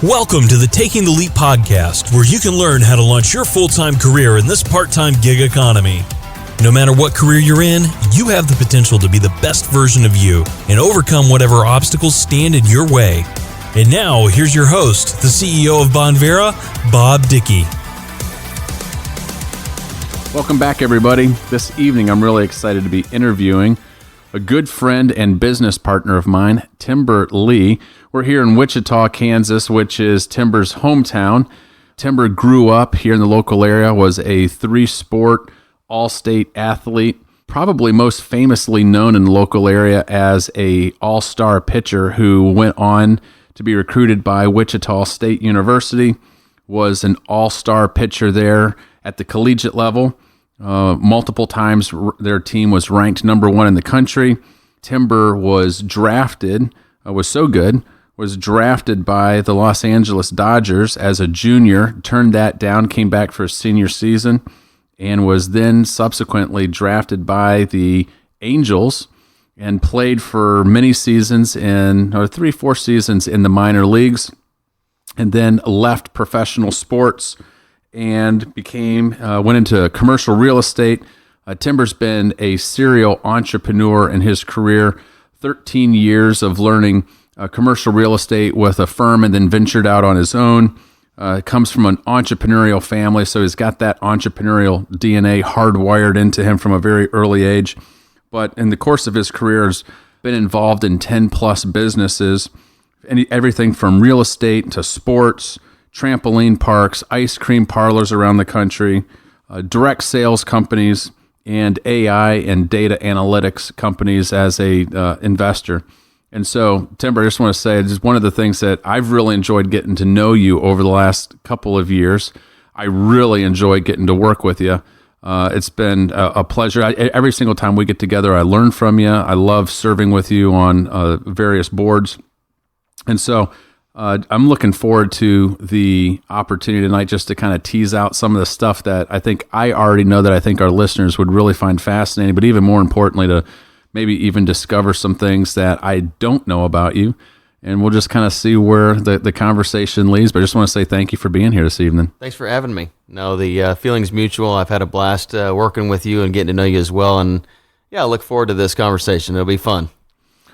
Welcome to the Taking the Leap podcast, where you can learn how to launch your full-time career in this part-time gig economy. No matter what career you're in, you have the potential to be the best version of you and overcome whatever obstacles stand in your way. And now, here's your host, the CEO of Bonvera, Bob Dickey. Welcome back, everybody. This evening, I'm really excited to be interviewing a good friend and business partner of mine, Tymber Lee. We're here in Wichita, Kansas, which is Tymber's hometown. Tymber grew up here in the local area, was a three-sport all-state athlete, probably most famously known in the local area as a all-star pitcher who went on to be recruited by Wichita State University, was an all-star pitcher there at the collegiate level. Multiple times their team was ranked number one in the country. Tymber was drafted by the Los Angeles Dodgers as a junior, turned that down, came back for his senior season, and was then subsequently drafted by the Angels and played for many seasons 3-4 seasons in the minor leagues, and then left professional sports and went into commercial real estate. Tymber's been a serial entrepreneur in his career, 13 years of learning commercial real estate with a firm and then ventured out on his own. Comes from an entrepreneurial family, so he's got that entrepreneurial DNA hardwired into him from a very early age. But in the course of his career, has been involved in 10 plus businesses, everything from real estate to sports, trampoline parks, ice cream parlors around the country, direct sales companies, and AI and data analytics companies as a investor. And so, Tymber, I just want to say, it's one of the things that I've really enjoyed getting to know you over the last couple of years. I really enjoy getting to work with you. It's been a pleasure. Every single time we get together, I learn from you. I love serving with you on various boards. And so I'm looking forward to the opportunity tonight just to kind of tease out some of the stuff that I already know that I think our listeners would really find fascinating, but even more importantly, to maybe even discover some things that I don't know about you. And we'll just kind of see where the conversation leads. But I just want to say thank you for being here this evening. Thanks for having me. No, the feeling's mutual. I've had a blast working with you and getting to know you as well. And yeah, I look forward to this conversation. It'll be fun.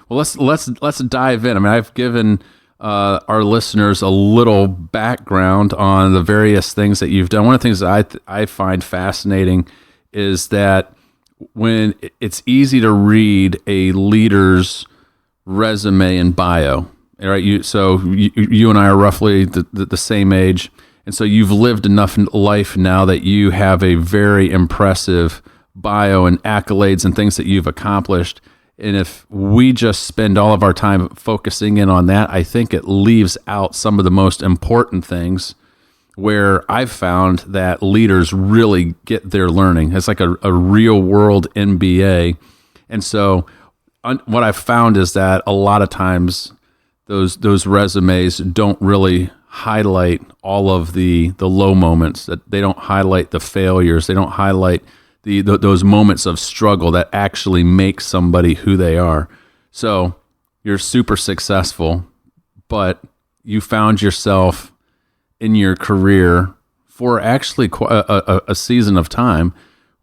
Well, let's dive in. I mean, I've given our listeners a little background on the various things that you've done. One of the things that I find fascinating is that when it's easy to read a leader's resume and bio, right? You and I are roughly the same age, and so you've lived enough life now that you have a very impressive bio and accolades and things that you've accomplished. And if we just spend all of our time focusing in on that, I think it leaves out some of the most important things where I've found that leaders really get their learning. It's like a real world MBA. And so what I've found is that a lot of times those resumes don't really highlight all of the low moments, that they don't highlight the failures, they don't highlight those moments of struggle that actually make somebody who they are. So you're super successful, but you found yourself in your career for actually a season of time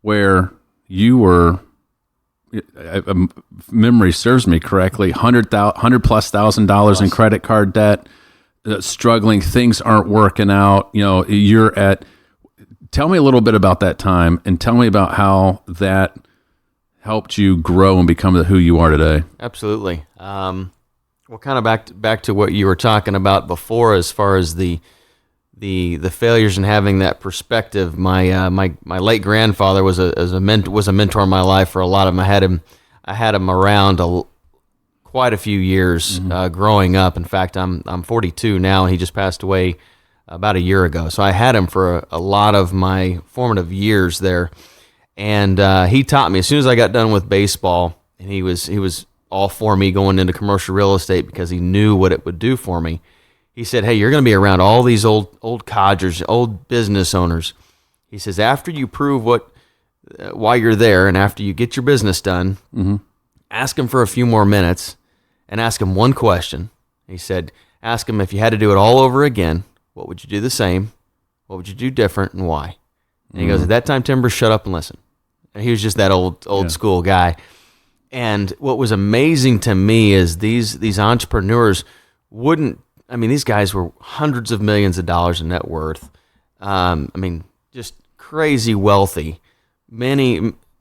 where you were, memory serves me correctly, $100,000+ in credit card debt, struggling, things aren't working out. Tell me a little bit about that time, and tell me about how that helped you grow and become who you are today. Absolutely. Well, kind of back to what you were talking about before, as far as the failures and having that perspective. My late grandfather was a mentor in my life for a lot of them. I had him around quite a few years growing up. In fact, I'm 42 now, and he just passed away about a year ago. So I had him for a lot of my formative years there. And he taught me, as soon as I got done with baseball, and he was all for me going into commercial real estate because he knew what it would do for me. He said, hey, you're going to be around all these old codgers, old business owners. He says, after you prove why you're there, and after you get your business done, ask them for a few more minutes and ask them one question. He said, ask him if you had to do it all over again, what would you do the same? What would you do different, and why? And he goes, at that time, Tymber, shut up and listen. And he was just that old school guy. And what was amazing to me is these entrepreneurs wouldn't, these guys were hundreds of millions of dollars in net worth. Just crazy wealthy.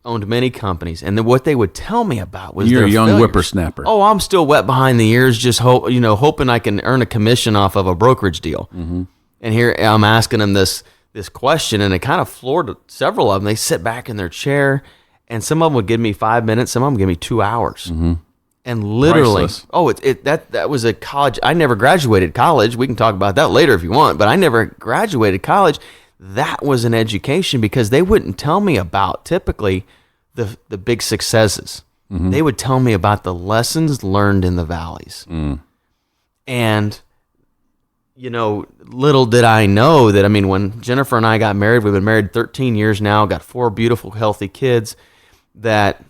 Owned many companies. And then what they would tell me about was you're a young failures. whippersnapper. Oh, I'm still wet behind the ears, just hoping I can earn a commission off of a brokerage deal. Mm-hmm. And here I'm asking them this question, and it kind of floored several of them. They sit back in their chair, and some of them would give me 5 minutes, some of them would give me 2 hours. Mm-hmm. And literally, priceless. That was a college. I never graduated college. We can talk about that later if you want, but I never graduated college. That was an education because they wouldn't tell me about typically the big successes. Mm-hmm. They would tell me about the lessons learned in the valleys. Mm. And little did I know that, when Jennifer and I got married, we've been married 13 years now, got 4 beautiful, healthy kids, that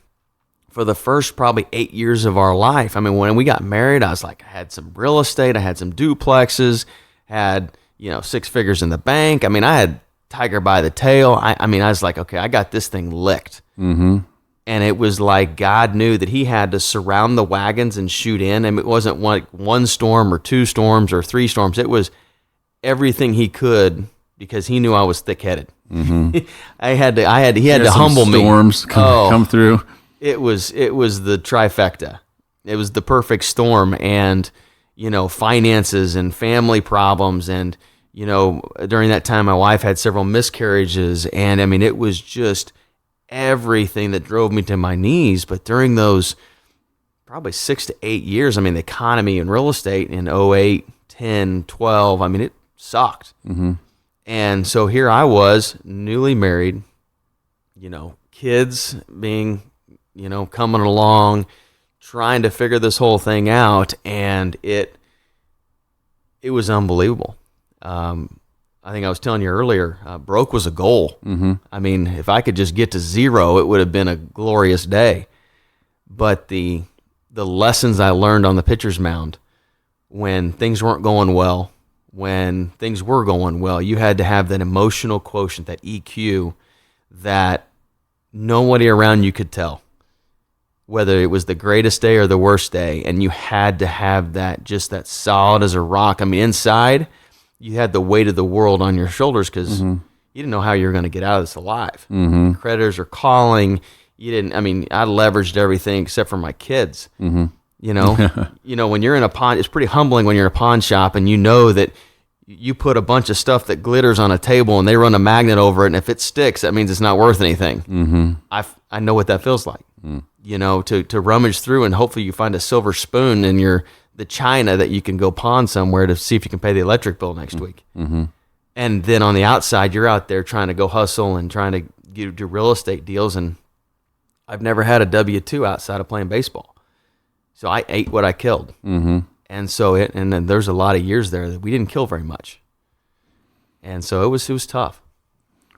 for the first probably 8 years of our life, when we got married, I was like, I had some real estate, I had some duplexes, had, 6 figures in the bank. I had tiger by the tail. I was like, okay, I got this thing licked. Mm-hmm. And it was like God knew that he had to surround the wagons and shoot in. And it wasn't one storm or 2 storms or 3 storms. It was everything he could because he knew I was thick-headed. Mm-hmm. He had to humble me. Storms come through. It was the trifecta. It was the perfect storm, and finances and family problems, and during that time my wife had several miscarriages, and it was just everything that drove me to my knees. But during those probably 6 to 8 years, the economy and real estate in 08, 10, 12, it sucked. Mm-hmm. And so here I was, newly married, kids being, coming along, trying to figure this whole thing out, and it was unbelievable. I think I was telling you earlier, broke was a goal. Mm-hmm. If I could just get to 0, it would have been a glorious day. But the lessons I learned on the pitcher's mound, when things weren't going well, when things were going well, you had to have that emotional quotient, that EQ, that nobody around you could tell whether it was the greatest day or the worst day. And you had to have that, just that solid as a rock. inside, you had the weight of the world on your shoulders because you didn't know how you were going to get out of this alive. Mm-hmm. Creditors are calling. You didn't. I leveraged everything except for my kids. Mm-hmm. When you're in a pawn, it's pretty humbling when you're in a pawn shop and you know that you put a bunch of stuff that glitters on a table and they run a magnet over it, and if it sticks, that means it's not worth anything. Mm-hmm. I know what that feels like. To rummage through, and hopefully you find a silver spoon in the china that you can go pawn somewhere to see if you can pay the electric bill next week. Mm-hmm. And then on the outside, you're out there trying to go hustle and trying to do real estate deals. And I've never had a W-2 outside of playing baseball. So I ate what I killed. Mm-hmm. And so and then there's a lot of years there that we didn't kill very much. And so it was tough.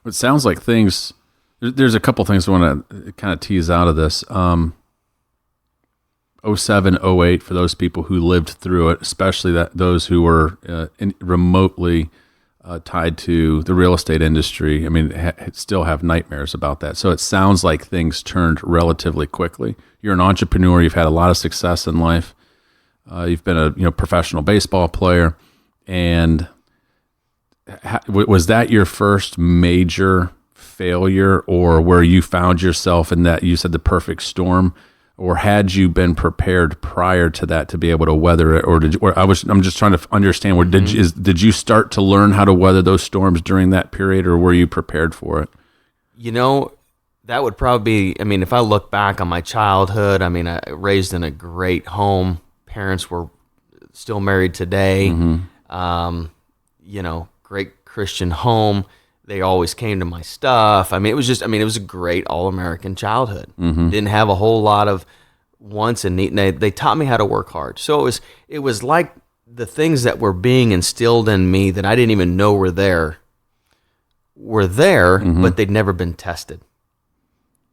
It sounds like there's a couple things I want to kind of tease out of this. 07, 08, for those people who lived through it, especially those who were remotely tied to the real estate industry, still have nightmares about that. So it sounds like things turned relatively quickly. You're an entrepreneur. You've had a lot of success in life. You've been a professional baseball player. And was that your first major failure, or where you found yourself in that, you said, the perfect storm? Or had you been prepared prior to that to be able to weather it? I'm just trying to understand, did you start to learn how to weather those storms during that period, or were you prepared for it? That would probably be, if I look back on my childhood, I raised in a great home. Parents were still married today. Mm-hmm. Great Christian home. They always came to my stuff. It was a great all-American childhood. Mm-hmm. Didn't have a whole lot of wants and need. They taught me how to work hard. So it was like the things that were being instilled in me that I didn't even know were there, mm-hmm. but they'd never been tested.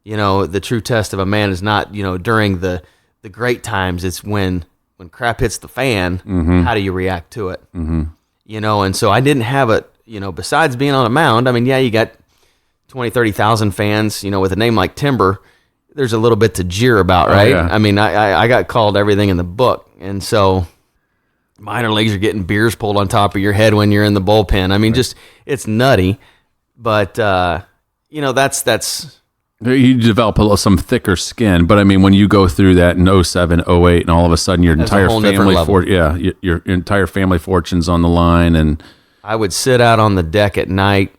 The true test of a man is not, during the great times. It's when when crap hits the fan, Mm-hmm. how do you react to it? Mm-hmm. You know, and so I didn't have it, you know, besides being on a mound, I mean, yeah, you got 20, 30,000 fans, you know, with a name like Tymber, there's a little bit to jeer about, right? yeah. I mean, I got called everything in the book. And so minor leagues are getting beers pulled on top of your head when you're in the bullpen. I mean, just, it's nutty. But, you know, that's You develop some thicker skin, but I mean, when you go through that in 07, 08, and all of a sudden your That's a entire whole different family, level. your entire family fortune's on the line, and I would sit out on the deck at night,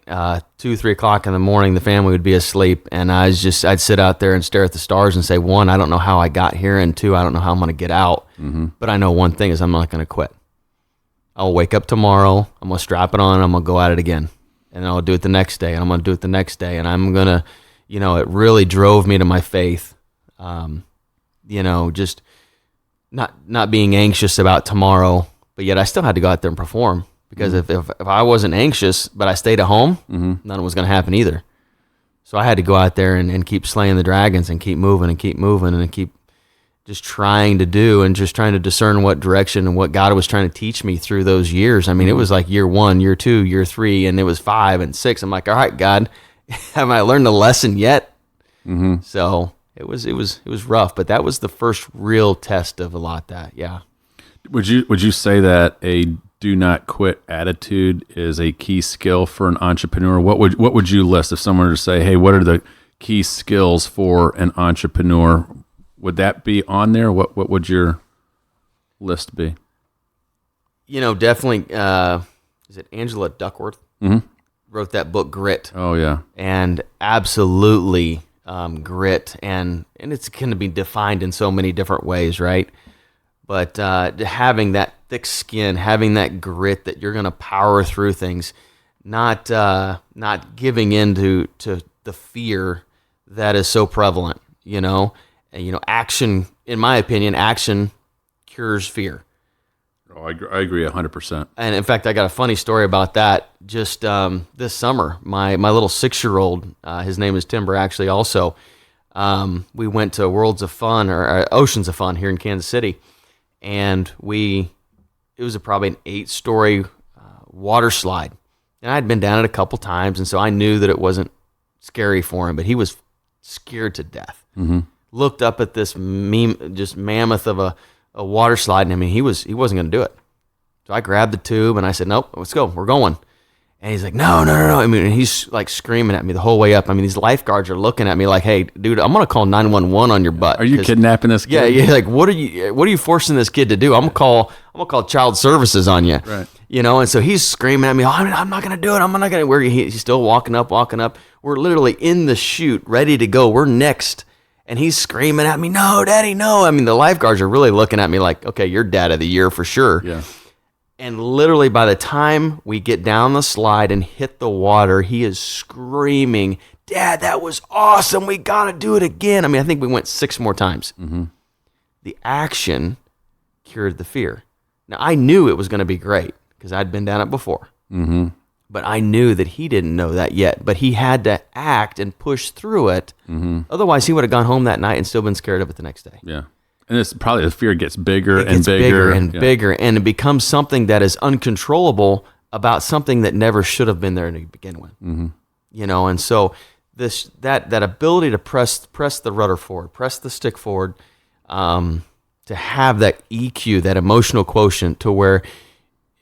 2, 3 o'clock in the morning. The family would be asleep, and I'd sit out there and stare at the stars and say, 1, I don't know how I got here, and 2, I don't know how I'm going to get out. Mm-hmm. But I know one thing is I'm not going to quit. I'll wake up tomorrow. I'm going to strap it on. And I'm going to go at it again, and I'll do it the next day, and I'm going to do it the next day, and I'm going to, you know, it really drove me to my faith. You know, just not being anxious about tomorrow, but yet I still had to go out there and perform. Because if I wasn't anxious, but I stayed at home, none was going to happen either. So I had to go out there and keep slaying the dragons and keep moving and keep just trying to do and just trying to discern what direction and what God was trying to teach me through those years. I mean, it was like year 1, year 2, year 3, and it was 5 and 6. I'm like, all right, God, have I learned the lesson yet? Mm-hmm. So it was rough, but that was the first real test of a lot that, yeah. Would you say that a do not quit attitude is a key skill for an entrepreneur? What would you list if someone were to say, hey, what are the key skills for an entrepreneur? Would that be on there? What would your list be? You know, definitely, is it Angela Duckworth? Mm-hmm. Wrote that book, Grit. Oh, yeah. And absolutely grit. And it's going to be defined in so many different ways, right? But having that thick skin, having that grit that you're going to power through things, not giving in to the fear that is so prevalent, you know? And, you know, action, in my opinion, action cures fear. Oh, I agree 100%. And in fact, I got a funny story about that. Just this summer, my little 6-year-old, his name is Tymber, actually. Also, we went to Worlds of Fun or Oceans of Fun here in Kansas City, and it was probably an 8-story water slide, and I'd been down it a couple times, and so I knew that it wasn't scary for him, but he was scared to death. Mm-hmm. Looked up at this just mammoth of a water slide, and I mean, he wasn't going to do it. So I grabbed the tube and I said, nope, let's go. We're going. And he's like, no. I mean, and he's like screaming at me the whole way up. I mean, these lifeguards are looking at me like, hey, dude, I'm going to call 911 on your butt. Are you kidnapping this kid? Yeah. Like, what are you forcing this kid to do? I'm going to call child services on you. Right. You know, and so he's screaming at me, I'm not going to do it. I'm not going to, he's still walking up. We're literally in the chute, ready to go. We're next. And he's screaming at me, no, Daddy, no. I mean, the lifeguards are really looking at me like, okay, you're dad of the year for sure. Yeah. And literally by the time we get down the slide and hit the water, he is screaming, Dad, that was awesome. We got to do it again. I mean, I think we went 6 more times. Mm-hmm. The action cured the fear. Now, I knew it was going to be great because I'd been down it before. Mm-hmm. But I knew that he didn't know that yet. But he had to act and push through it. Mm-hmm. Otherwise, he would have gone home that night and still been scared of it the next day. Yeah. And it's probably the fear gets bigger It gets bigger and bigger, and it becomes something that is uncontrollable about something that never should have been there to begin with. Mm-hmm. You know, and so that ability to press the rudder forward, press the stick forward, to have that EQ, that emotional quotient, to where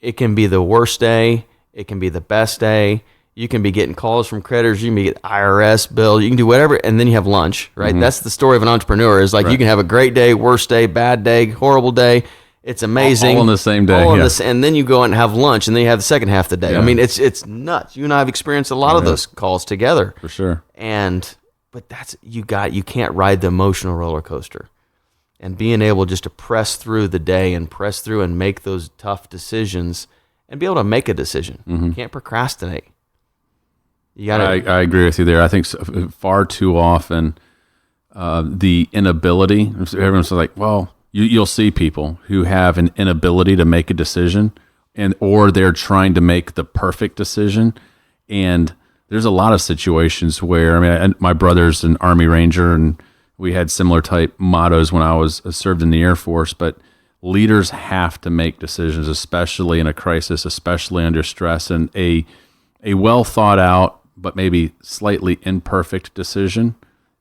it can be the worst day, it can be the best day. You can be getting calls from creditors. You can be getting IRS bill. You can do whatever, and then you have lunch, right? Mm-hmm. That's the story of an entrepreneur. Is like Right. You can have a great day, worst day, bad day, horrible day. It's amazing. All on the same day. All on Yeah. this, and then you go and have lunch, and then you have the second half of the day. Yeah. I mean, it's nuts. You and I have experienced a lot of Yeah. those calls together. For sure. But that's you can't ride the emotional roller coaster. And being able just to press through the day and press through and make those tough decisions and be able to make a decision. Mm-hmm. You can't procrastinate. You gotta. I agree with you there. I think far too often the inability, everyone's like, well, you'll see people who have an inability to make a decision or they're trying to make the perfect decision. And there's a lot of situations where, I mean, my brother's an Army Ranger and we had similar type mottos when I was served in the Air Force, but leaders have to make decisions, especially in a crisis, especially under stress, and a well thought out but maybe slightly imperfect decision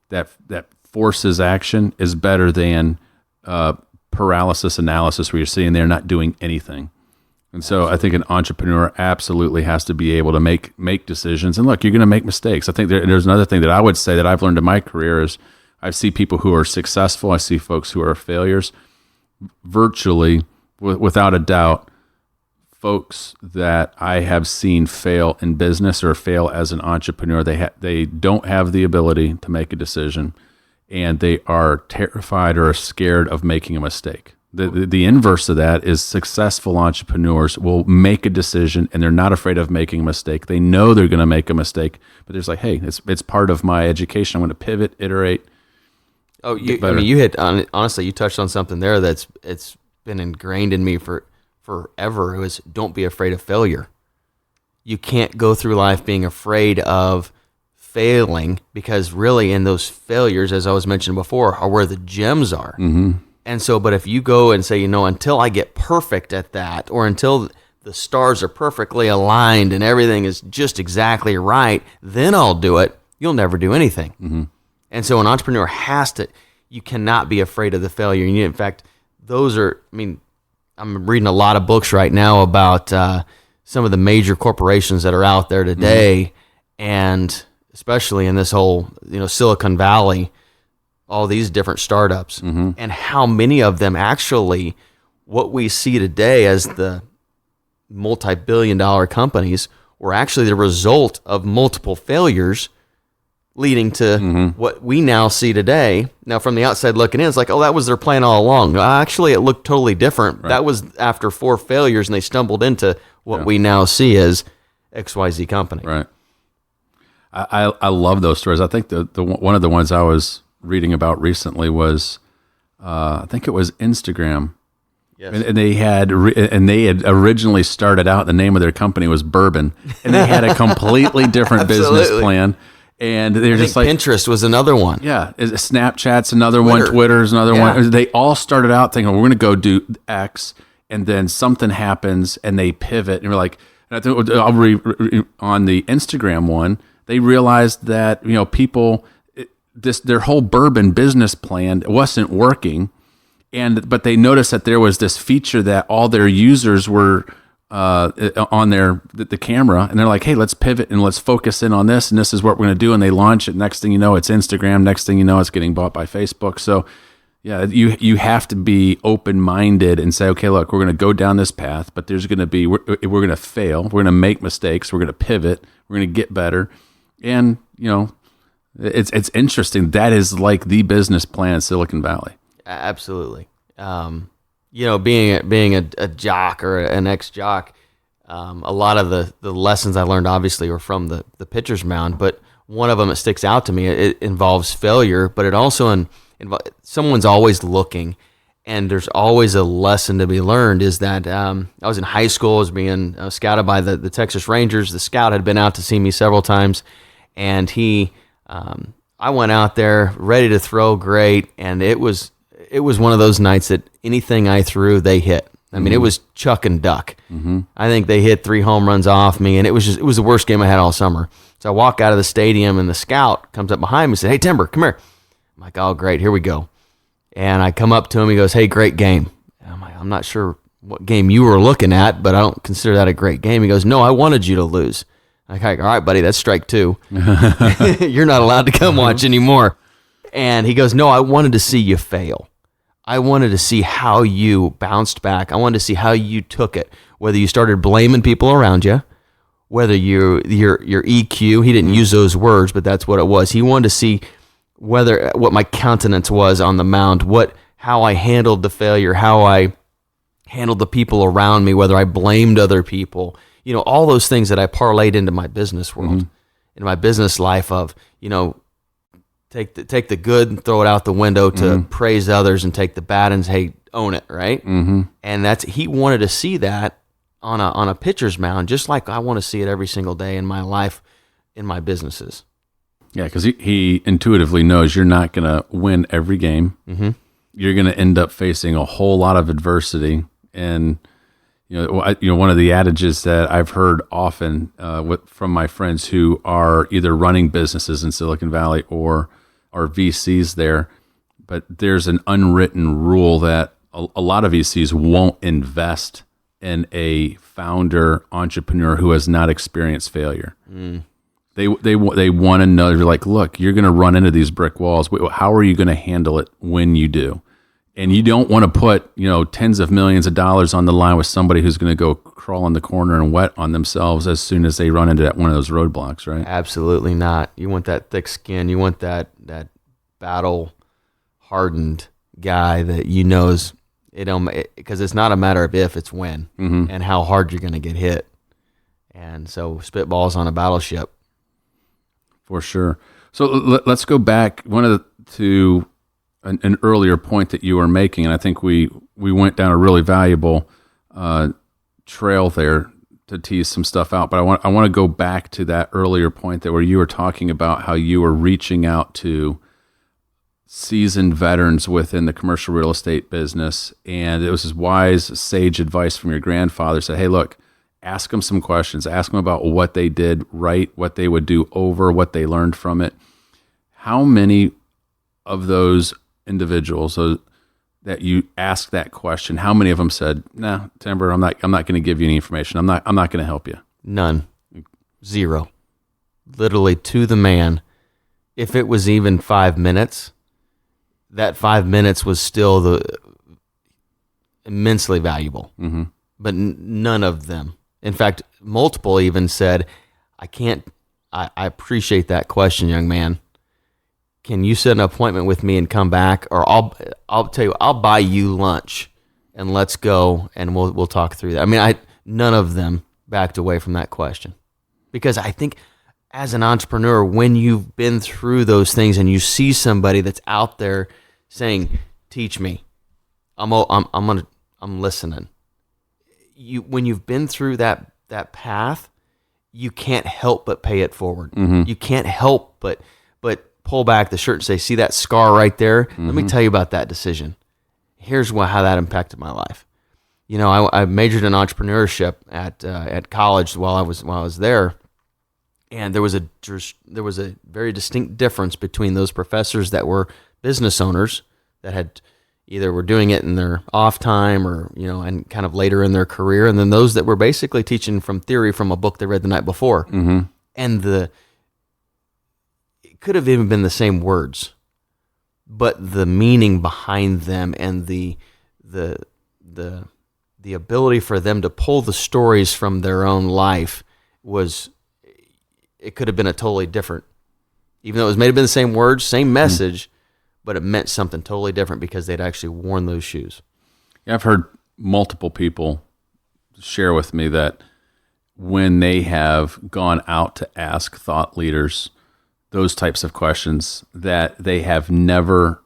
that forces action is better than paralysis analysis, where you're sitting there not doing anything. And so I think an entrepreneur absolutely has to be able to make decisions. And look, you're going to make mistakes. I think there's another thing that I would say that I've learned in my career is I see people who are successful. I see folks who are failures. Virtually, without a doubt, folks that I have seen fail in business or fail as an entrepreneur, they don't have the ability to make a decision, and they are terrified or scared of making a mistake. The inverse of that is successful entrepreneurs will make a decision and they're not afraid of making a mistake. They know they're going to make a mistake, but they're like, hey, it's part of my education. I'm going to pivot, iterate. Oh, you hit on, honestly, you touched on something there it's been ingrained in me forever. It was, don't be afraid of failure. You can't go through life being afraid of failing, because really in those failures, as I was mentioning before, are where the gems are. Mm-hmm. And so, but if you go and say, until I get perfect at that, or until the stars are perfectly aligned and everything is just exactly right, then I'll do it, you'll never do anything. Mm-hmm. And so an entrepreneur you cannot be afraid of the failure. In fact, I'm reading a lot of books right now about some of the major corporations that are out there today, and especially in this whole, Silicon Valley, all these different startups, and how many of them actually, what we see today as the multi-billion-dollar companies, were actually the result of multiple failures leading to what we now see today. Now, from the outside looking in, it's like, oh, that was their plan all along. Actually, it looked totally different. Right. That was after 4 failures, and they stumbled into what we now see as XYZ company. Right. I love those stories. I think the one of the ones I was reading about recently was, I think it was Instagram. Yes. And they had originally started out, the name of their company was Bourbon, and they had a completely different business plan. And they're just like, Pinterest was another one. Yeah, Snapchat's another one. Twitter's another one. They all started out thinking, we're going to go do X, and then something happens, and they pivot. And we're like, and I think on the Instagram one, they realized that people, their whole Bourbon business plan wasn't working, but they noticed that there was this feature that all their users were on the camera, and they're like, hey, let's pivot and let's focus in on this, and this is what we're going to do. And they launch it. Next thing you know, it's Instagram. Next thing you know, it's getting bought by Facebook. So yeah, you have to be open-minded and say, okay, look, we're going to go down this path, but there's going to be, we're going to fail. We're going to make mistakes. We're going to pivot. We're going to get better. And it's interesting. That is like the business plan in Silicon Valley. Absolutely. Being a jock or an ex-jock, a lot of the lessons I learned obviously were from the pitcher's mound, but one of them that sticks out to me, it involves failure, but it also someone's always looking, and there's always a lesson to be learned. Is that I was in high school, I was being scouted by the Texas Rangers. The scout had been out to see me several times, and I went out there ready to throw great, and it was one of those nights that anything I threw, they hit. I mean, it was chuck and duck. Mm-hmm. I think they hit 3 home runs off me, and it was the worst game I had all summer. So I walk out of the stadium, and the scout comes up behind me and said, hey, Tymber, come here. I'm like, oh, great, here we go. And I come up to him, he goes, hey, great game. And I'm like, I'm not sure what game you were looking at, but I don't consider that a great game. He goes, no, I wanted you to lose. I'm like, all right, buddy, that's strike 2. You're not allowed to come watch anymore. And he goes, no, I wanted to see you fail. I wanted to see how you bounced back. I wanted to see how you took it, whether you started blaming people around you, whether your EQ, he didn't use those words, but that's what it was. He wanted to see what my countenance was on the mound, how I handled the failure, how I handled the people around me, whether I blamed other people, all those things that I parlayed into my business world, in my business life of, take the good and throw it out the window to praise others, and take the bad and say, hey, own it, right? Mm-hmm. And he wanted to see that on a pitcher's mound, just like I want to see it every single day in my life, in my businesses. Yeah, because he intuitively knows you're not going to win every game. Mm-hmm. you're going to end up facing a whole lot of adversity. And one of the adages that I've heard often from my friends who are either running businesses in Silicon Valley or are VCs there, but there's an unwritten rule that a lot of VCs won't invest in a founder entrepreneur who has not experienced failure. They want to know. They're like, look, you're going to run into these brick walls. How are you going to handle it when you do? And you don't want to put tens of millions of dollars on the line with somebody who's going to go crawl in the corner and wet on themselves as soon as they run into one of those roadblocks, right? Absolutely not. You want that thick skin. You want that battle hardened guy that knows because it's not a matter of if, it's when, and how hard you're going to get hit. And so spitballs on a battleship. For sure. So let's go back to an earlier point that you were making, and I think we went down a really valuable trail there to tease some stuff out. But I want to go back to that earlier point where you were talking about how you were reaching out to seasoned veterans within the commercial real estate business, and it was this wise, sage advice from your grandfather. Said, "Hey, look, ask them some questions. Ask them about what they did right, what they would do over, what they learned from it." How many of those individuals that you asked that question, how many of them said, "Nah, Tymber, I'm not going to give you any information. I'm not going to help you"? None. Zero. Literally to the man. If it was even 5 minutes, that 5 minutes was still immensely valuable. But none of them. In fact, multiple even said, I appreciate that question, young man. Can you set an appointment with me and come back? Or I'll tell you, I'll buy you lunch and let's go and we'll talk through that. I mean, none of them backed away from that question. Because I think as an entrepreneur, when you've been through those things and you see somebody that's out there saying, "Teach me," I'm listening. When you've been through that path, you can't help but pay it forward. You can't help but pull back the shirt and say, "See that scar right there? Let me tell you about that decision. Here's how that impacted my life." I majored in entrepreneurship at college while I was there, and there was a very distinct difference between those professors that were business owners that had either were doing it in their off time or, and kind of later in their career. And then those that were basically teaching from theory from a book they read the night before. And it could have even been the same words, but the meaning behind them and the ability for them to pull the stories from their own life it could have been a totally different, even though it may have been the same words, same message, but it meant something totally different because they'd actually worn those shoes. Yeah, I've heard multiple people share with me that when they have gone out to ask thought leaders those types of questions, that they have never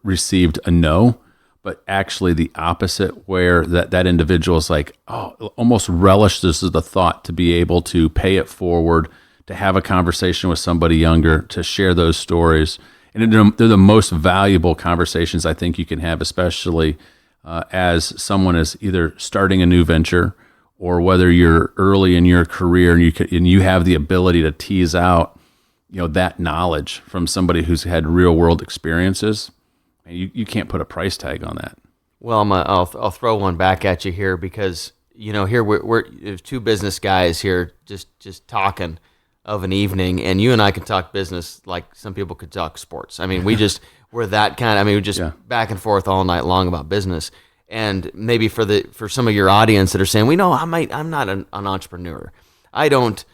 received a no, but actually the opposite, where that individual is like, almost relishes the thought to be able to pay it forward, to have a conversation with somebody younger, to share those stories. And they're the most valuable conversations I think you can have, especially as someone is either starting a new venture or whether you're early in your career and you have the ability to tease out, that knowledge from somebody who's had real world experiences. You can't put a price tag on that. Well, I'll throw one back at you here because here we're there's two business guys here just talking of an evening, and you and I can talk business like some people could talk sports. I mean, we're that kind of, we're just back and forth all night long about business. And maybe for some of your audience that are saying, I'm not an entrepreneur. I don't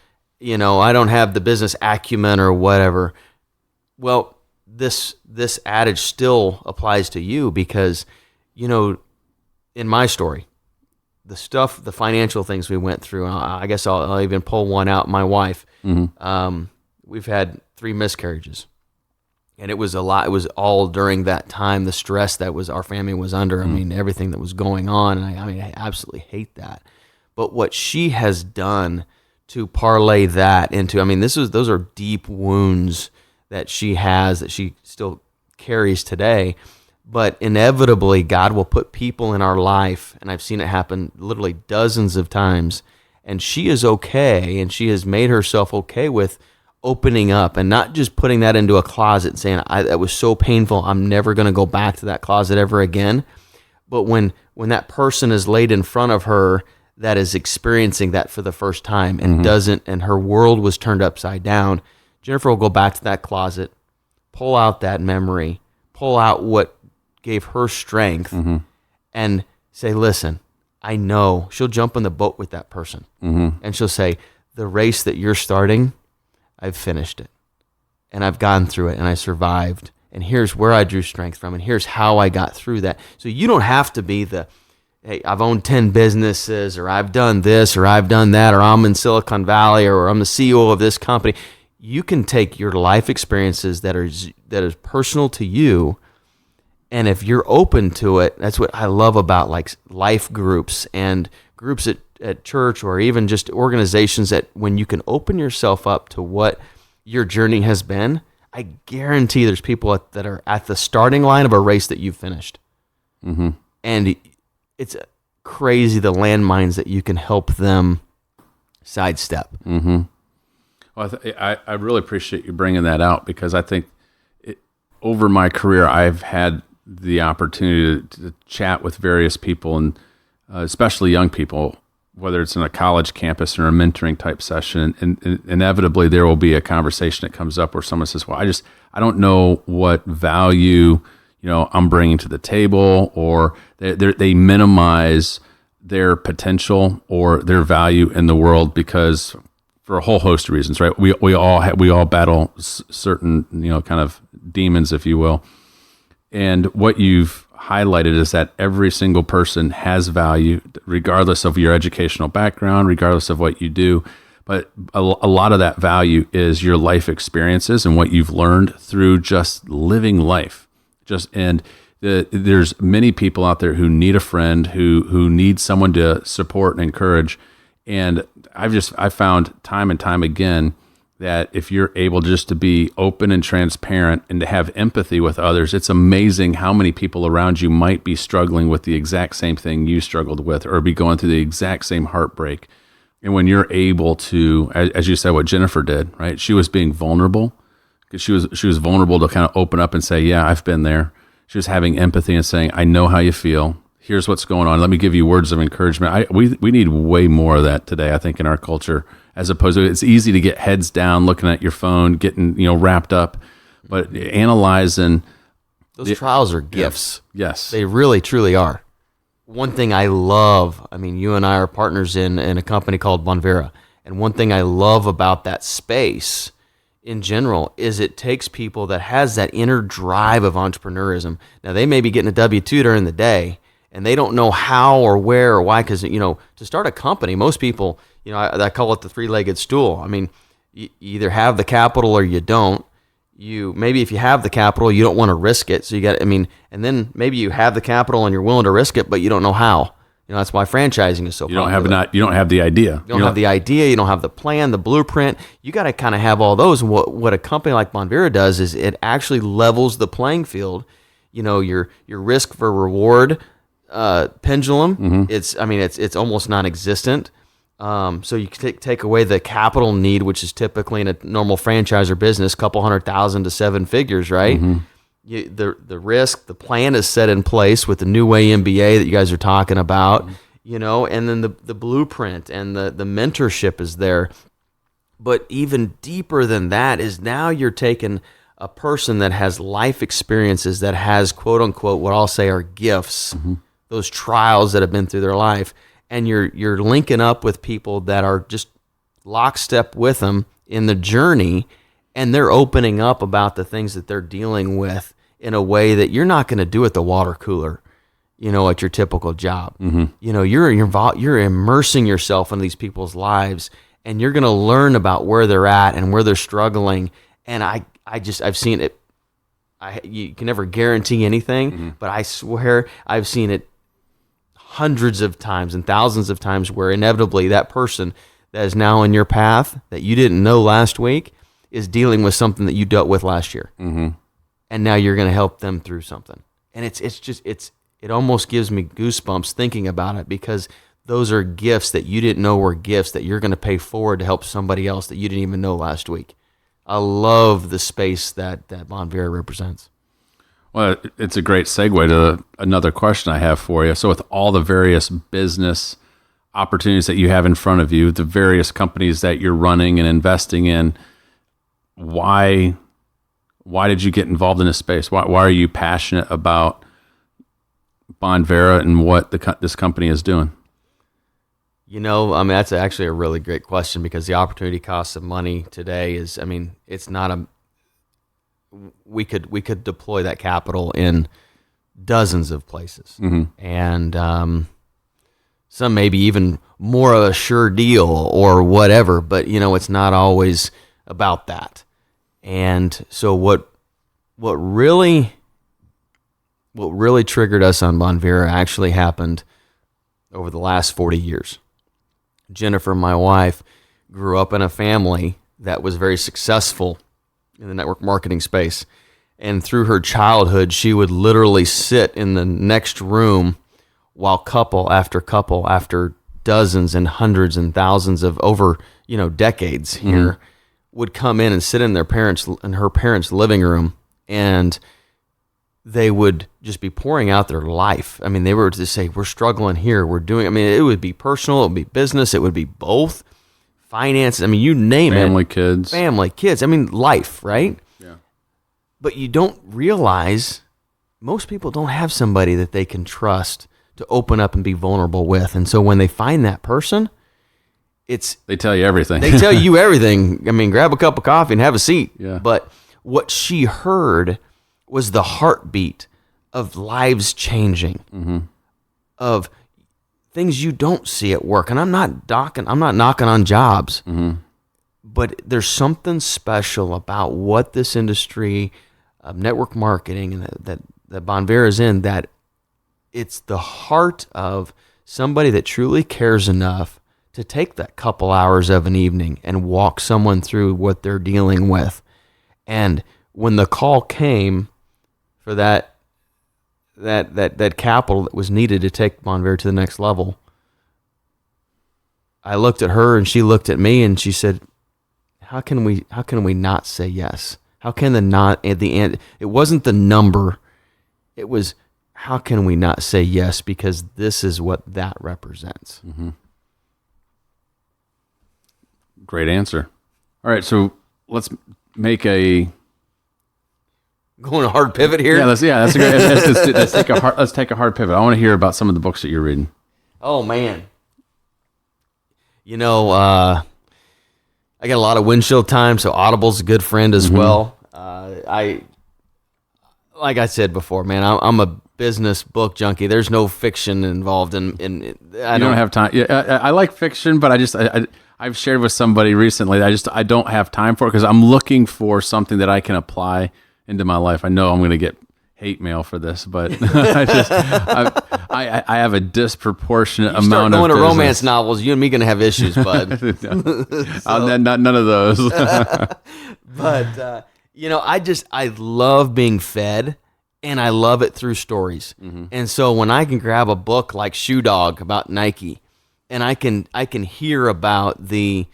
have the business acumen or whatever. Well, this adage still applies to you because, in my story, the financial things we went through, and I guess I'll even pull one out. My wife, we've had 3 miscarriages, and it was a lot. It was all during that time, the stress that our family was under. I mean, everything that was going on, and I absolutely hate that. But what she has done to parlay that into, those are deep wounds that she has, that she still carries today, But inevitably, God will put people in our life, and I've seen it happen literally dozens of times, and she is okay, and she has made herself okay with opening up and not just putting that into a closet and saying, that was so painful, I'm never going to go back to that closet ever again. But when that person is laid in front of her that is experiencing that for the first time and doesn't, and her world was turned upside down, Jennifer will go back to that closet, pull out that memory, pull out what gave her strength, and say, listen, I know. She'll jump in the boat with that person, and she'll say, the race that you're starting, I've finished it, and I've gone through it, and I survived, and here's where I drew strength from, and here's how I got through that. So you don't have to be hey, I've owned 10 businesses, or I've done this, or I've done that, or I'm in Silicon Valley, or I'm the CEO of this company. You can take your life experiences that is personal to you, and if you're open to it, that's what I love about like life groups and groups at church, or even just organizations, that when you can open yourself up to what your journey has been, I guarantee there's people that are at the starting line of a race that you've finished. And it's crazy the landmines that you can help them sidestep. Well, I really appreciate you bringing that out, because I think over my career, I've had the opportunity to chat with various people, and especially young people, whether it's in a college campus or a mentoring type session, and inevitably there will be a conversation that comes up where someone says, well, I don't know what value, I'm bringing to the table, or they minimize their potential or their value in the world because for a whole host of reasons, right? We all battle certain, kind of demons, if you will. And what you've highlighted is that every single person has value, regardless of your educational background, regardless of what you do. But a lot of that value is your life experiences and what you've learned through just living life. There's many people out there who need a friend, who need someone to support and encourage. And I found time and time again that if you're able just to be open and transparent and to have empathy with others, it's amazing how many people around you might be struggling with the exact same thing you struggled with, or be going through the exact same heartbreak. And when you're able to, as you said, what Jennifer did, right? She was being vulnerable, because she was vulnerable to kind of open up and say, yeah, I've been there. She was having empathy and saying, I know how you feel. Here's what's going on. Let me give you words of encouragement. We need way more of that today, I think, in our culture, as opposed to, it's easy to get heads down, looking at your phone, getting, wrapped up, but analyzing. Those trials are gifts. Yes. They really, truly are. One thing I love, you and I are partners in a company called Bonvera, and one thing I love about that space in general is it takes people that has that inner drive of entrepreneurism. Now, they may be getting a W-2 during the day, and they don't know how or where or why, because, to start a company, most people, I call it the three-legged stool. You either have the capital or you don't. Maybe if you have the capital, you don't want to risk it. So you got, and then maybe you have the capital and you're willing to risk it, but you don't know how. That's why franchising is so popular. You don't have the idea. You don't have the idea. You don't have the plan, the blueprint. You got to kind of have all those. And what a company like Bonvera does is it actually levels the playing field. Your risk for reward pendulum. It's almost non-existent. So you take away the capital need, which is typically in a normal franchise or business, couple 100,000 to seven figures, right? The risk, the plan is set in place with the New Way MBA that you guys are talking about, and then the blueprint and the mentorship is there. But even deeper than that is now you're taking a person that has life experiences, that has, quote unquote, what I'll say are gifts, those trials that have been through their life, and you're linking up with people that are just lockstep with them in the journey, and they're opening up about the things that they're dealing with in a way that you're not going to do at the water cooler, at your typical job. You're immersing yourself in these people's lives, and you're going to learn about where they're at and where they're struggling. And I've seen it. You can never guarantee anything, but I swear I've seen it hundreds of times and thousands of times where inevitably that person that is now in your path that you didn't know last week is dealing with something that you dealt with last year. And now you're going to help them through something. And it almost gives me goosebumps thinking about it, because those are gifts that you didn't know were gifts that you're going to pay forward to help somebody else that you didn't even know last week. I love the space that Bonvera represents. Well, it's a great segue to another question I have for you. So with all the various business opportunities that you have in front of you, the various companies that you're running and investing in, why did you get involved in this space? Why are you passionate about Bonvera and what this company is doing? That's actually a really great question, because the opportunity cost of money today is, it's not we could deploy that capital in dozens of places, and some maybe even more of a sure deal or whatever, but it's not always about that. And so what really triggered us on Bonvera actually happened over the last 40 years. Jennifer, my wife, grew up in a family that was very successful in the network marketing space. And through her childhood, she would literally sit in the next room while couple after dozens and hundreds and thousands of over, decades here would come in and sit in her parents' living room, and they would just be pouring out their life. They were to say, we're struggling here, we're doing, it would be personal, it would be business, it would be both, finances, you name it. Family, kids, life, right? Yeah. But you don't realize, most people don't have somebody that they can trust to open up and be vulnerable with. And so when they find that person, they tell you everything. They tell you everything. Grab a cup of coffee and have a seat. Yeah. But what she heard was the heartbeat of lives changing, of things you don't see at work. And I'm not knocking on jobs, but there's something special about what this industry of network marketing and that Bonvera is in, that it's the heart of somebody that truly cares enough to take that couple hours of an evening and walk someone through what they're dealing with. And when the call came for that capital that was needed to take Bonvera to the next level, I looked at her and she looked at me and she said, how can we not say yes? How can the not at the end? It wasn't the number. It was, how can we not say yes? Because this is what that represents. Great answer. All right, so let's make a going a hard pivot here. That's a great. Let's take a hard pivot. I want to hear about some of the books that you're reading. Oh man, I got a lot of windshield time, so Audible's a good friend as well. Like I said before, man, I'm a business book junkie. There's no fiction involved in I don't have time. Yeah, I like fiction, but I've shared with somebody recently that I don't have time for it, because I'm looking for something that I can apply into my life. I know I'm going to get hate mail for this, but I have a disproportionate amount of business. Start going to romance novels, you and me going to have issues, bud. None of those. But I love being fed, and I love it through stories. And so when I can grab a book like Shoe Dog about Nike, and I can hear about the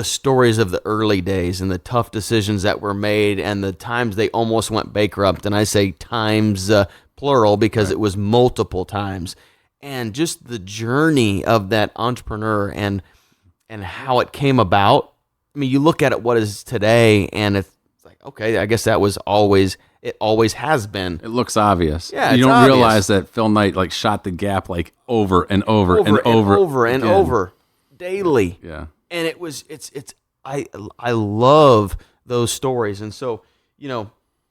stories of the early days and the tough decisions that were made and the times they almost went bankrupt, and I say times plural because it was multiple times, and just the journey of that entrepreneur and how it came about. You look at it, what is today, and it's like, okay, I guess that was always. It always has been. It looks obvious. Yeah, you don't obvious. realize that Phil Knight shot the gap over and over daily. Yeah, and I love those stories, and so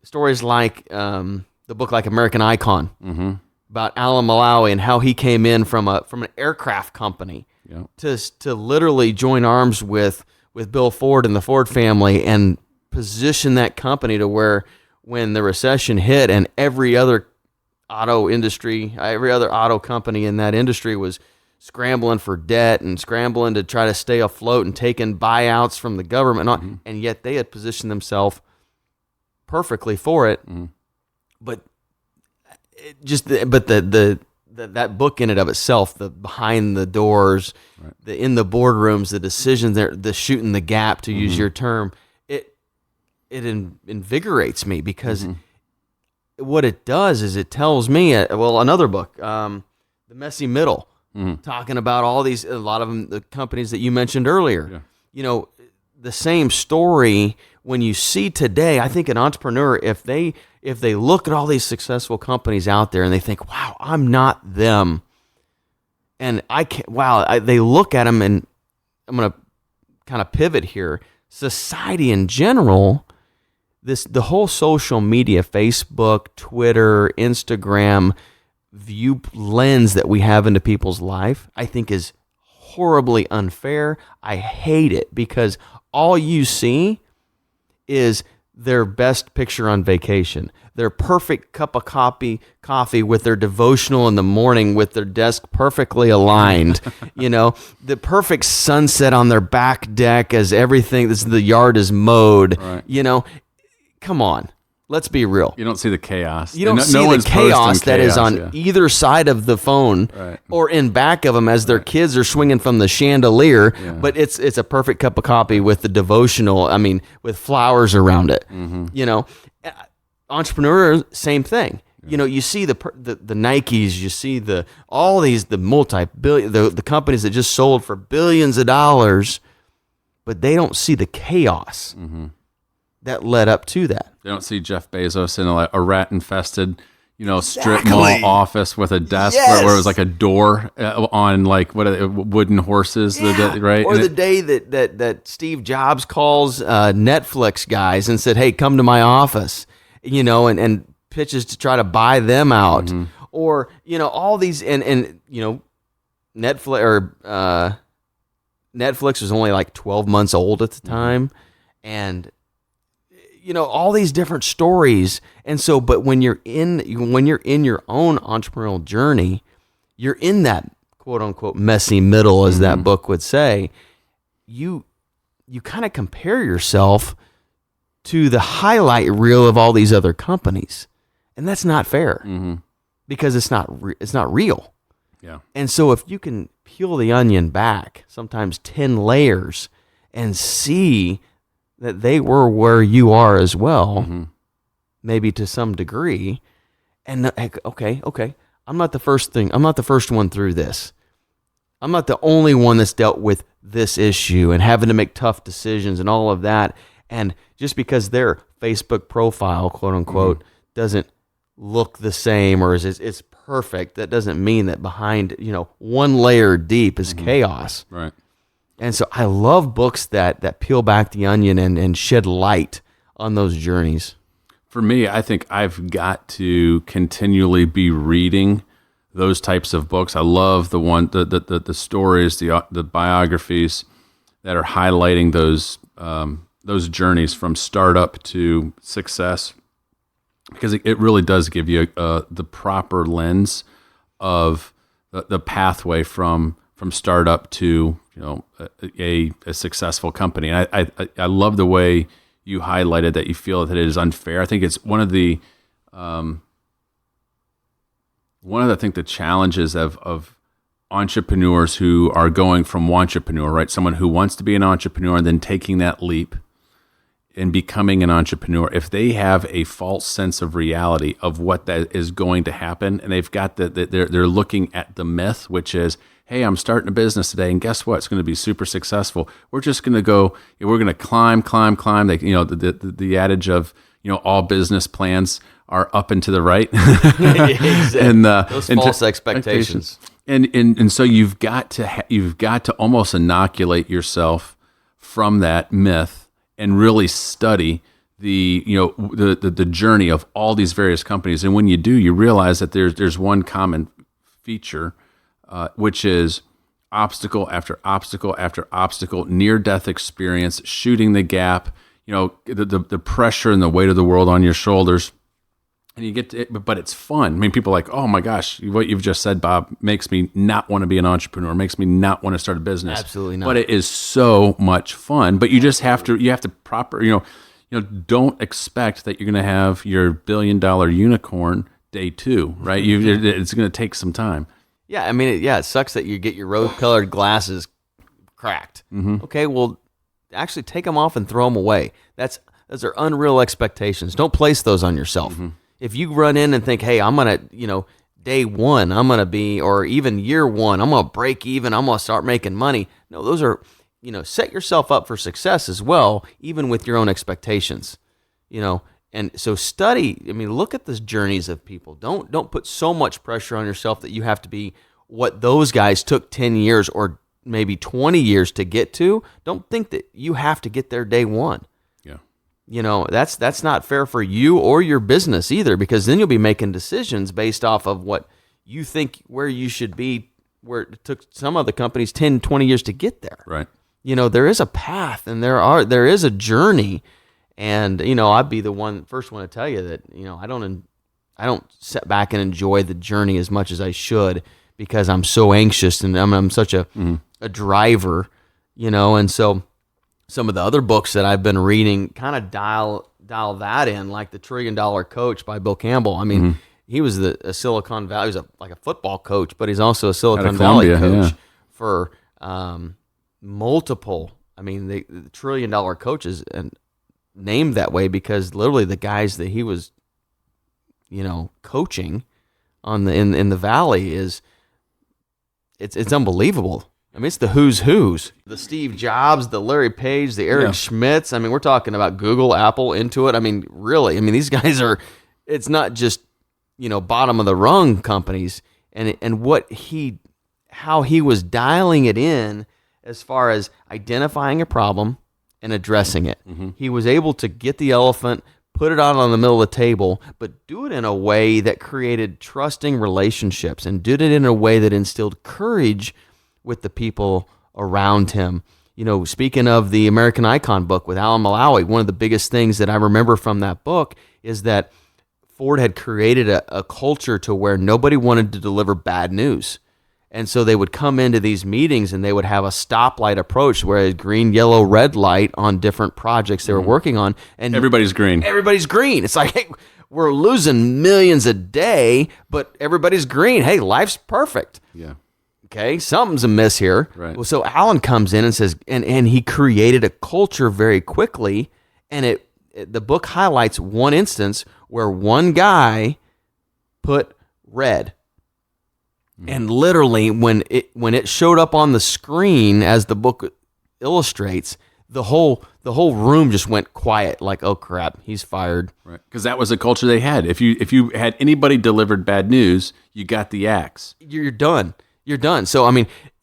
stories like the book like American Icon about Alan Malawi and how he came in from an aircraft company to literally join arms with Bill Ford and the Ford family and position that company to where, when the recession hit and every other auto company in that industry was scrambling for debt and scrambling to try to stay afloat and taking buyouts from the government, and yet they had positioned themselves perfectly for it. But but that book in and of itself, the behind the doors, the in the boardrooms, the decisions there, the shooting the gap, to use your term, it invigorates me, because what it does is it tells me, another book, The Messy Middle, talking about a lot of them, the companies that you mentioned earlier. Yeah. The same story. When you see today, I think an entrepreneur, if they look at all these successful companies out there and they think, wow, I'm not them, and I can't, they look at them, and I'm going to kind of pivot here. Society in general, the whole social media, Facebook, Twitter, Instagram view lens that we have into people's life, I think is horribly unfair. I hate it, because all you see is their best picture on vacation, their perfect cup of coffee with their devotional in the morning, with their desk perfectly aligned, the perfect sunset on their back deck as the yard is mowed, come on. Let's be real. You don't see the chaos. You don't see the chaos that is on either side of the phone, or in back of them as their kids are swinging from the chandelier. Yeah. But it's a perfect cup of coffee with the devotional. I mean, with flowers around it. Entrepreneurs, same thing. Yeah. You see the Nikes. You see the multi-billion, the companies that just sold for billions of dollars, but they don't see the chaos that led up to that. They don't see Jeff Bezos in a rat-infested, strip mall office with a desk where it was like a door on wooden horses, right? Or the day that Steve Jobs calls Netflix guys and said, "Hey, come to my office," and pitches to try to buy them out, or all these and Netflix was only like 12 months old at the time, and all these different stories. And so, but when you're in your own entrepreneurial journey, you're in that quote unquote messy middle, as that book would say. You kind of compare yourself to the highlight reel of all these other companies, and that's not fair, because it's not real. Yeah. And so, if you can peel the onion back, sometimes 10 layers, and see that they were where you are as well, maybe to some degree. And okay, I'm not the first one through this. I'm not the only one that's dealt with this issue and having to make tough decisions and all of that. And just because their Facebook profile, quote unquote, doesn't look the same or it's perfect, that doesn't mean that behind, one layer deep is chaos. Right. And so I love books that peel back the onion and shed light on those journeys. For me, I think I've got to continually be reading those types of books. I love the stories, the biographies that are highlighting those journeys from startup to success, because it really does give you the proper lens of the pathway from startup to a successul company. And I love the way you highlighted that you feel that it is unfair. I think it's one of the the challenges of entrepreneurs who are going from entrepreneur, right? Someone who wants to be an entrepreneur and then taking that leap and becoming an entrepreneur. If they have a false sense of reality of what that is going to happen, and they've got they're looking at the myth, which is, hey, I'm starting a business today, and guess what? It's going to be super successful. We're just going to go. We're going to climb. The adage of all business plans are up and to the right, exactly. And those false expectations. And so you've got to almost inoculate yourself from that myth and really study the journey of all these various companies. And when you do, you realize that there's one common feature. Which is obstacle after obstacle after obstacle, near-death experience, shooting the gap, the pressure and the weight of the world on your shoulders, and you get to it, but it's fun. I mean, people are like, oh my gosh, what you've just said, Bob, makes me not want to be an entrepreneur, makes me not want to start a business. Absolutely not. But it is so much fun. But you just have to proper, don't expect that you're going to have your $1 billion unicorn day 2, right? It's going to take some time. Yeah, I mean, it sucks that you get your rose-colored glasses cracked. Okay, well, actually take them off and throw them away. Those are unreal expectations. Don't place those on yourself. If you run in and think, hey, I'm going to, day 1, I'm going to be, or even year 1, I'm going to break even, I'm going to start making money. No, those are, set yourself up for success as well, even with your own expectations, And so look at the journeys of people. Don't put so much pressure on yourself that you have to be what those guys took 10 years or maybe 20 years to get to. Don't think that you have to get there day 1. Yeah. That's not fair for you or your business either, because then you'll be making decisions based off of what you think where you should be, where it took some other companies 10, 20 years to get there. Right. There is a path and there is a journey. And, I'd be the first one to tell you that, I don't sit back and enjoy the journey as much as I should, because I'm so anxious and I'm such a driver, and so some of the other books that I've been reading kind of dial that in, like The $1 Trillion Coach by Bill Campbell. I mean, he was a Silicon Valley, he was like a football coach, but he's also a Silicon Valley coach for multiple, the $1 Trillion coaches, and named that way because literally the guys that he was, coaching in the Valley it's unbelievable. It's the who's. The Steve Jobs, the Larry Page, the Eric Schmidts. We're talking about Google, Apple, Intuit. Really. These guys are, it's not just, bottom of the rung companies, and how he was dialing it in as far as identifying a problem and addressing it. He was able to get the elephant, put it on the middle of the table, but do it in a way that created trusting relationships, and did it in a way that instilled courage with the people around him. Speaking of the American Icon book with Alan Malawi, one of the biggest things that I remember from that book is that Ford had created a culture to where nobody wanted to deliver bad news. And so they would come into these meetings and they would have a stoplight approach, where green, yellow, red light on different projects they were working on. And everybody's green. Everybody's green. It's like, hey, we're losing millions a day, but everybody's green. Hey, life's perfect. Yeah. Okay, something's amiss here. Right. Well, so Alan comes in and says, and he created a culture very quickly, and the book highlights one instance where one guy put red. And literally, when it showed up on the screen, as the book illustrates, the whole room just went quiet. Like, oh crap, he's fired. Right, because that was the culture they had. If you had anybody delivered bad news, you got the axe. You're done. You're done. So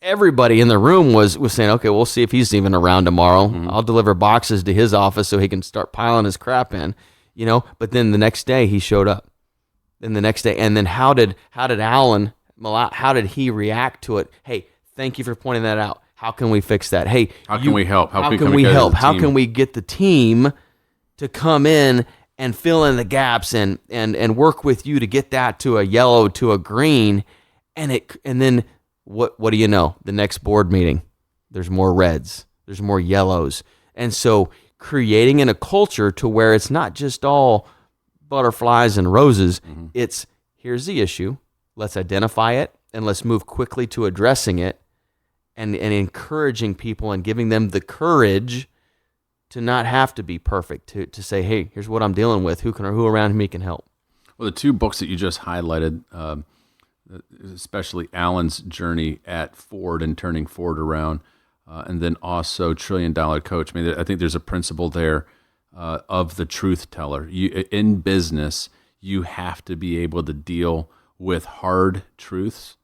everybody in the room was saying, okay, we'll see if he's even around tomorrow. I'll deliver boxes to his office so he can start piling his crap in. But then the next day he showed up. Then the next day, and then how did Alan? How did he react to it? Hey, thank you for pointing that out. How can we fix that? Hey, how can we help? How can we help? How can we get the team to come in and fill in the gaps and work with you to get that to a yellow, to a green, and then what do you know? The next board meeting, there's more reds, there's more yellows, and so creating in a culture to where it's not just all butterflies and roses. It's, here's the issue. Let's identify it, and let's move quickly to addressing it, and encouraging people and giving them the courage to not have to be perfect, to say, hey, here's what I'm dealing with. Who around me can help? Well, the 2 books that you just highlighted, especially Alan's journey at Ford and turning Ford around, and then also $1 Trillion Coach. I think there's a principle there of the truth teller. In business, you have to be able to deal with hard truths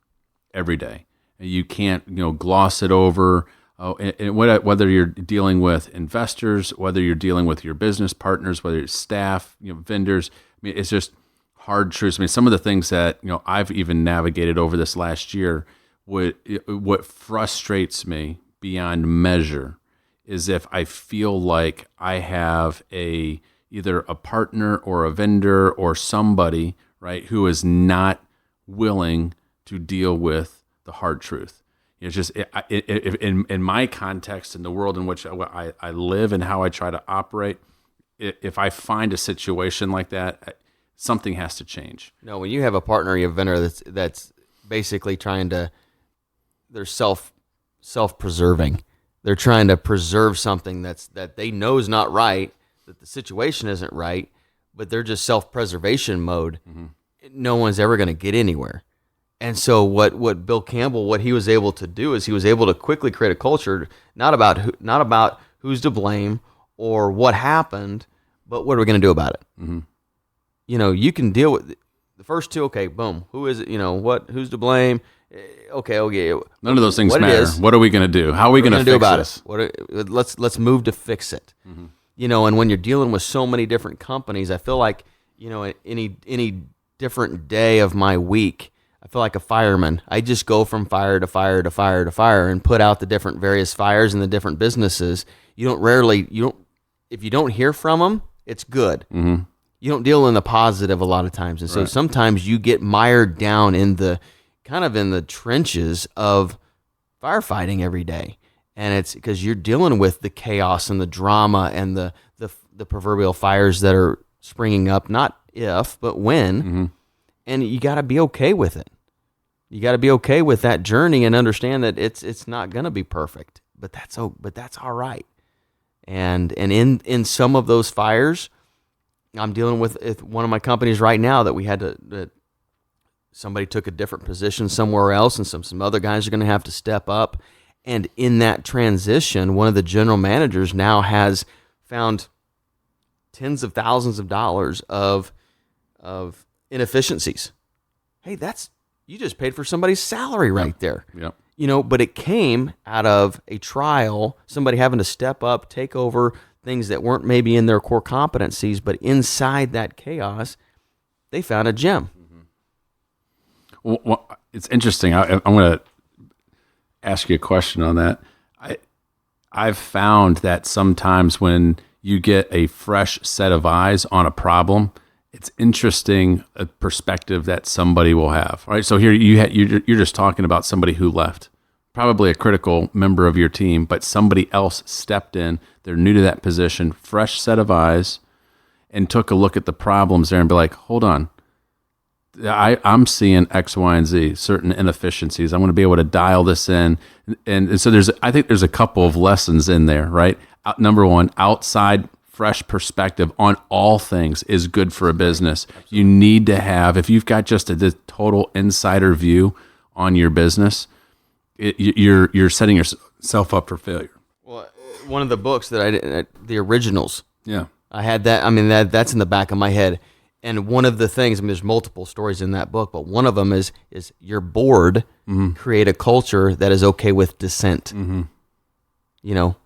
every day. You can't, gloss it over. And whether you're dealing with investors, whether you're dealing with your business partners, whether it's staff, vendors, it's just hard truths. Some of the things that I've even navigated over this last year. What frustrates me beyond measure is if I feel like I have either a partner or a vendor or somebody, right, who is not willing to deal with the hard truth. It's just in my context, in the world in which I live and how I try to operate, if I find a situation like that, something has to change. No, when you have a partner, you have a vendor that's basically they're self-preserving. They're trying to preserve something that they know is not right, that the situation isn't right, but they're just self-preservation mode. Mm-hmm. No one's ever going to get anywhere. And so what Bill Campbell, what he was able to do is he was able to quickly create a culture, not about who's to blame or what happened, but what are we going to do about it? Mm-hmm. You can deal with the first two. Okay, boom. Who is it? Who's to blame? Okay. None of those things matter. What are we going to do? How are we going to fix this? Let's move to fix it. Mm-hmm. And when you're dealing with so many different companies, I feel like, any different day of my week, I feel like a fireman. I just go from fire to fire to fire to fire and put out the different various fires in the different businesses. If you don't hear from them, it's good. Mm-hmm. You don't deal in the positive a lot of times. And so sometimes you get mired down in the trenches of firefighting every day. And it's because you're dealing with the chaos and the drama and the proverbial fires that are springing up, not if, but when. Mm-hmm. And you got to be okay with it. You got to be okay with that journey and understand that it's not going to be perfect, but that's all right. And in some of those fires, I'm dealing with one of my companies right now that we had that somebody took a different position somewhere else, and some other guys are going to have to step up. And in that transition, one of the general managers now has found tens of thousands of dollars of inefficiencies. Hey, you just paid for somebody's salary right there. Yep. But it came out of a trial, somebody having to step up, take over things that weren't maybe in their core competencies, but inside that chaos, they found a gem. Mm-hmm. Well, it's interesting. I'm going to ask you a question on that. I've found that sometimes when you get a fresh set of eyes on a problem, it's interesting a perspective that somebody will have. All right, so here you're just talking about somebody who left, probably a critical member of your team, but somebody else stepped in. They're new to that position, fresh set of eyes, and took a look at the problems there and be like, hold on, I'm seeing X, Y, and Z, certain inefficiencies. I'm going to be able to dial this in. And so I think there's a couple of lessons in there, right? Number one, outside fresh perspective on all things is good for a business. Absolutely. You need to have, if you've got just a total insider view on your business, you're setting yourself up for failure. Well, one of the books that I did, the originals. Yeah. I had that. I mean, that's in the back of my head. And one of the things, there's multiple stories in that book, but one of them is your board create a culture that is okay with dissent. Mm-hmm.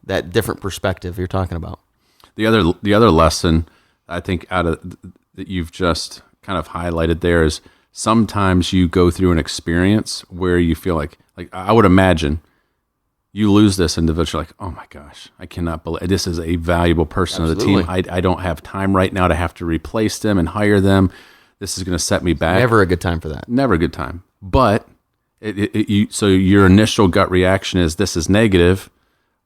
That different perspective you're talking about. The other lesson I think that you've just kind of highlighted there is sometimes you go through an experience where you feel like I would imagine you lose this individual, like, oh my gosh, I cannot believe this is a valuable person Absolutely. of the team. I don't have time right now to have to replace them and hire them. This is going to set me back. Never a good time for that. Never a good time. But so your initial gut reaction is this is negative,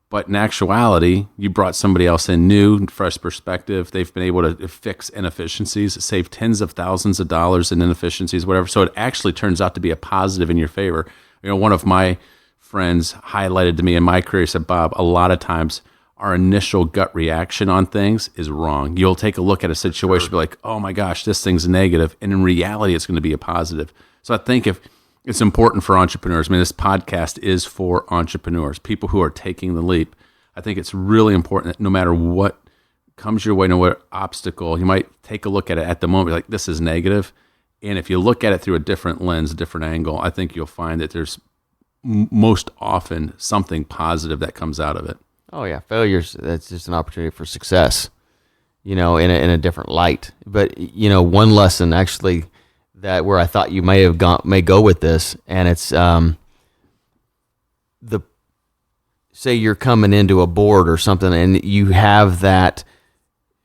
but in actuality, you brought somebody else in new, fresh perspective. They've been able to fix inefficiencies, save tens of thousands of dollars in inefficiencies, whatever. So it actually turns out to be a positive in your favor. One of my friends highlighted to me in my career, said, Bob, a lot of times our initial gut reaction on things is wrong. You'll take a look at a situation, be like, oh my gosh, this thing's negative. And in reality, it's going to be a positive. So I think if it's important for entrepreneurs, I mean, this podcast is for entrepreneurs, people who are taking the leap. I think it's really important that no matter what comes your way, no matter what obstacle, you might take a look at it at the moment, like, this is negative. And if you look at it through a different lens, a different angle, I think you'll find that there's most often something positive that comes out of it. Oh yeah, failures, that's just an opportunity for success, in a different light. But one lesson actually that where I thought you may go with this, and it's say you're coming into a board or something and you have that,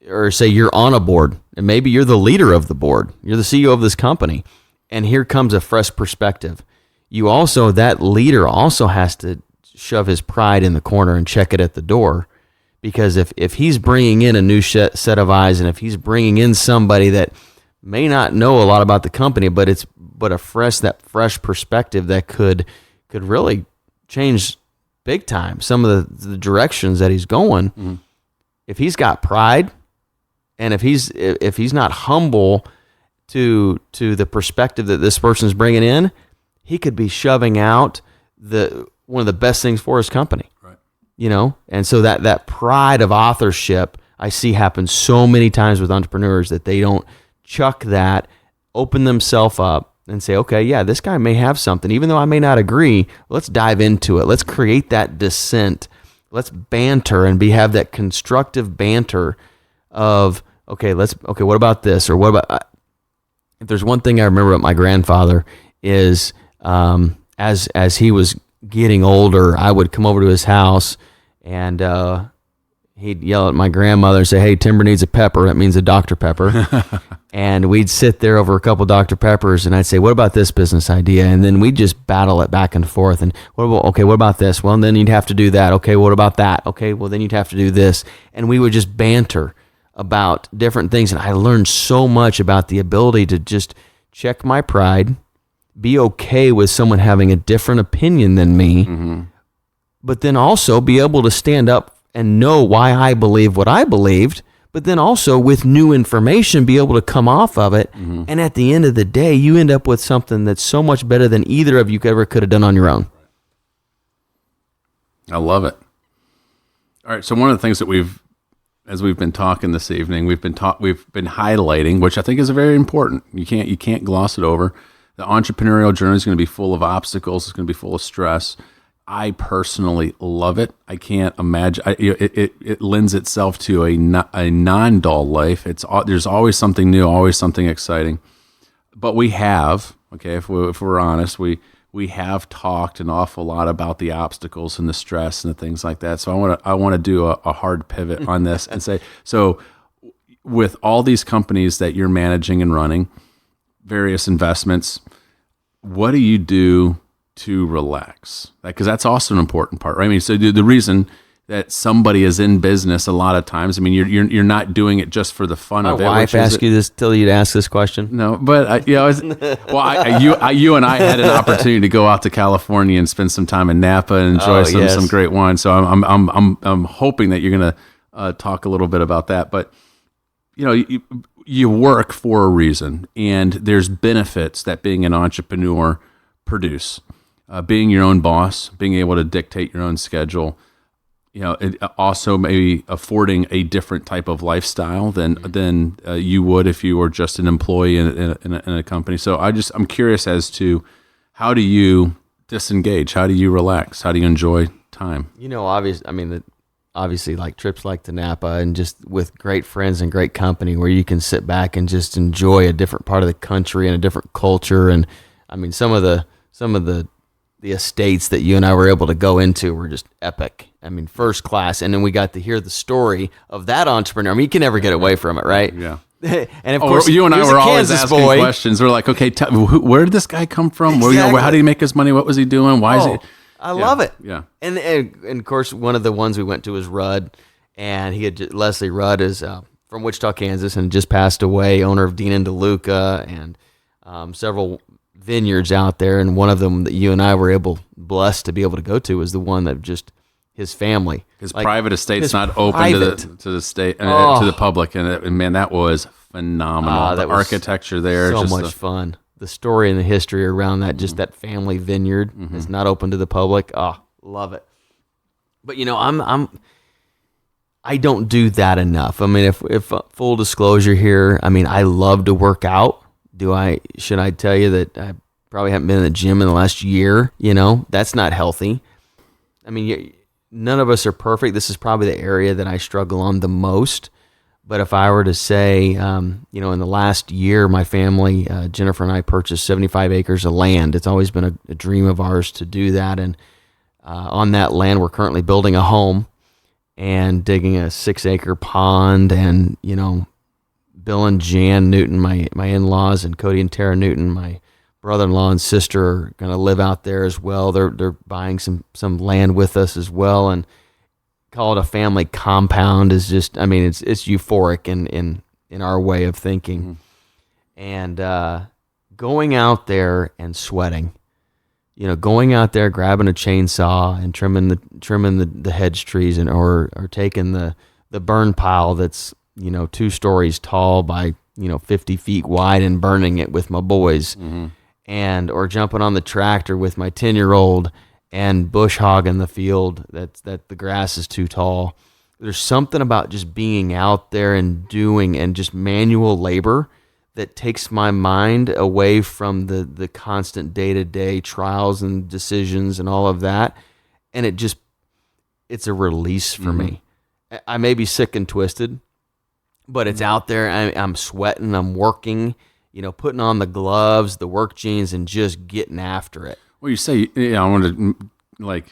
or say you're on a board and maybe you're the leader of the board, you're the CEO of this company, and here comes a fresh perspective. That leader also has to shove his pride in the corner and check it at the door, because if he's bringing in a new set of eyes, and if he's bringing in somebody that may not know a lot about the company, but a fresh perspective that could really change big time some of the directions that he's going. Mm-hmm. If he's got pride, and if he's not humble to the perspective that this person's bringing in, he could be shoving out one of the best things for his company. Right. And so that pride of authorship I see happen so many times with entrepreneurs, that they don't chuck that, open themselves up and say, okay, yeah, this guy may have something, even though I may not agree. Let's dive into it. Let's create that dissent. Let's banter and have that constructive banter of, okay, what about this? Or what about, if there's one thing I remember about my grandfather is, as he was getting older, I would come over to his house and, he'd yell at my grandmother and say, hey, Tymber needs a pepper. That means a Dr. Pepper. And we'd sit there over a couple Dr. Peppers, and I'd say, what about this business idea? And then we'd just battle it back and forth. And what about this? Well, then you'd have to do that. Okay, what about that? Okay, well, then you'd have to do this. And we would just banter about different things. And I learned so much about the ability to just check my pride, be okay with someone having a different opinion than me, but then also be able to stand up and know why I believe what I believed, but then also with new information, be able to come off of it. Mm-hmm. And at the end of the day, you end up with something that's so much better than either of you ever could have done on your own. I love it. All right. So one of the things that as we've been talking this evening, we've been highlighting, which I think is very important. You can't gloss it over. The entrepreneurial journey is going to be full of obstacles. It's going to be full of stress. I personally love it. I can't imagine. It lends itself to a non-dull life. There's always something new, always something exciting. But we have, okay, if we're honest, we have talked an awful lot about the obstacles and the stress and the things like that. So I want to do a hard pivot on this and say, so with all these companies that you're managing and running, various investments, what do you do to relax? Because that's also an important part, right? I mean, so the reason that somebody is in business a lot of times, I mean, you're not doing it just for the fun of it. My wife asked you this, tell you to ask this question. No, but you and I had an opportunity to go out to California and spend some time in Napa and enjoy some great wine. So I'm hoping that you're going to talk a little bit about that. But you work for a reason, and there's benefits that being an entrepreneur produce. Being your own boss, being able to dictate your own schedule, it also maybe affording a different type of lifestyle than you would if you were just an employee in a company. So I'm curious as to, how do you disengage? How do you relax? How do you enjoy time? Obviously, like trips like to Napa and just with great friends and great company where you can sit back and just enjoy a different part of the country and a different culture. And I mean, some of the estates that you and I were able to go into were just epic. I mean, first class. And then we got to hear the story of that entrepreneur. I mean, you can never get away from it, right? Yeah. And of course, you and I were always asking questions. We're like, okay, where did this guy come from? Exactly. How did he make his money? What was he doing? Why is he? I love it. Yeah. And of course, one of the ones we went to was Rudd, and Leslie Rudd is from Wichita, Kansas, and just passed away, owner of Dean and DeLuca and several vineyards out there. And one of them that you and I were blessed to be able to go to was the one that just his family. His private estate's not open to the state to the public, and man, that was phenomenal. The architecture there, so much fun. The story and the history around that, just that family vineyard is not open to the public. Oh, love it. But I don't do that enough. I mean, if full disclosure here, I mean, I love to work out. Should I tell you that I probably haven't been in the gym in the last year? That's not healthy. I mean, none of us are perfect. This is probably the area that I struggle on the most. But if I were to say, in the last year, my family, Jennifer and I purchased 75 acres of land. It's always been a dream of ours to do that. And on that land, we're currently building a home and digging a 6-acre pond. And, Bill and Jan Newton, my in-laws, and Cody and Tara Newton, my brother-in-law and sister, are going to live out there as well. They're buying some land with us as well. And call it a family compound is just, I mean, it's euphoric in our way of thinking. and going out there and sweating. Going out there, grabbing a chainsaw and trimming the hedge trees, or taking the burn pile that's 2 stories tall by 50 feet wide and burning it with my boys, or jumping on the tractor with my 10-year-old and bush hogging the field that the grass is too tall. There's something about just being out there and doing and just manual labor that takes my mind away from the constant day-to-day trials and decisions and all of that. And it's a release for me. I may be sick and twisted, but it's out there. I'm sweating, I'm working, putting on the gloves, the work jeans, and just getting after it. Well, you say, I want to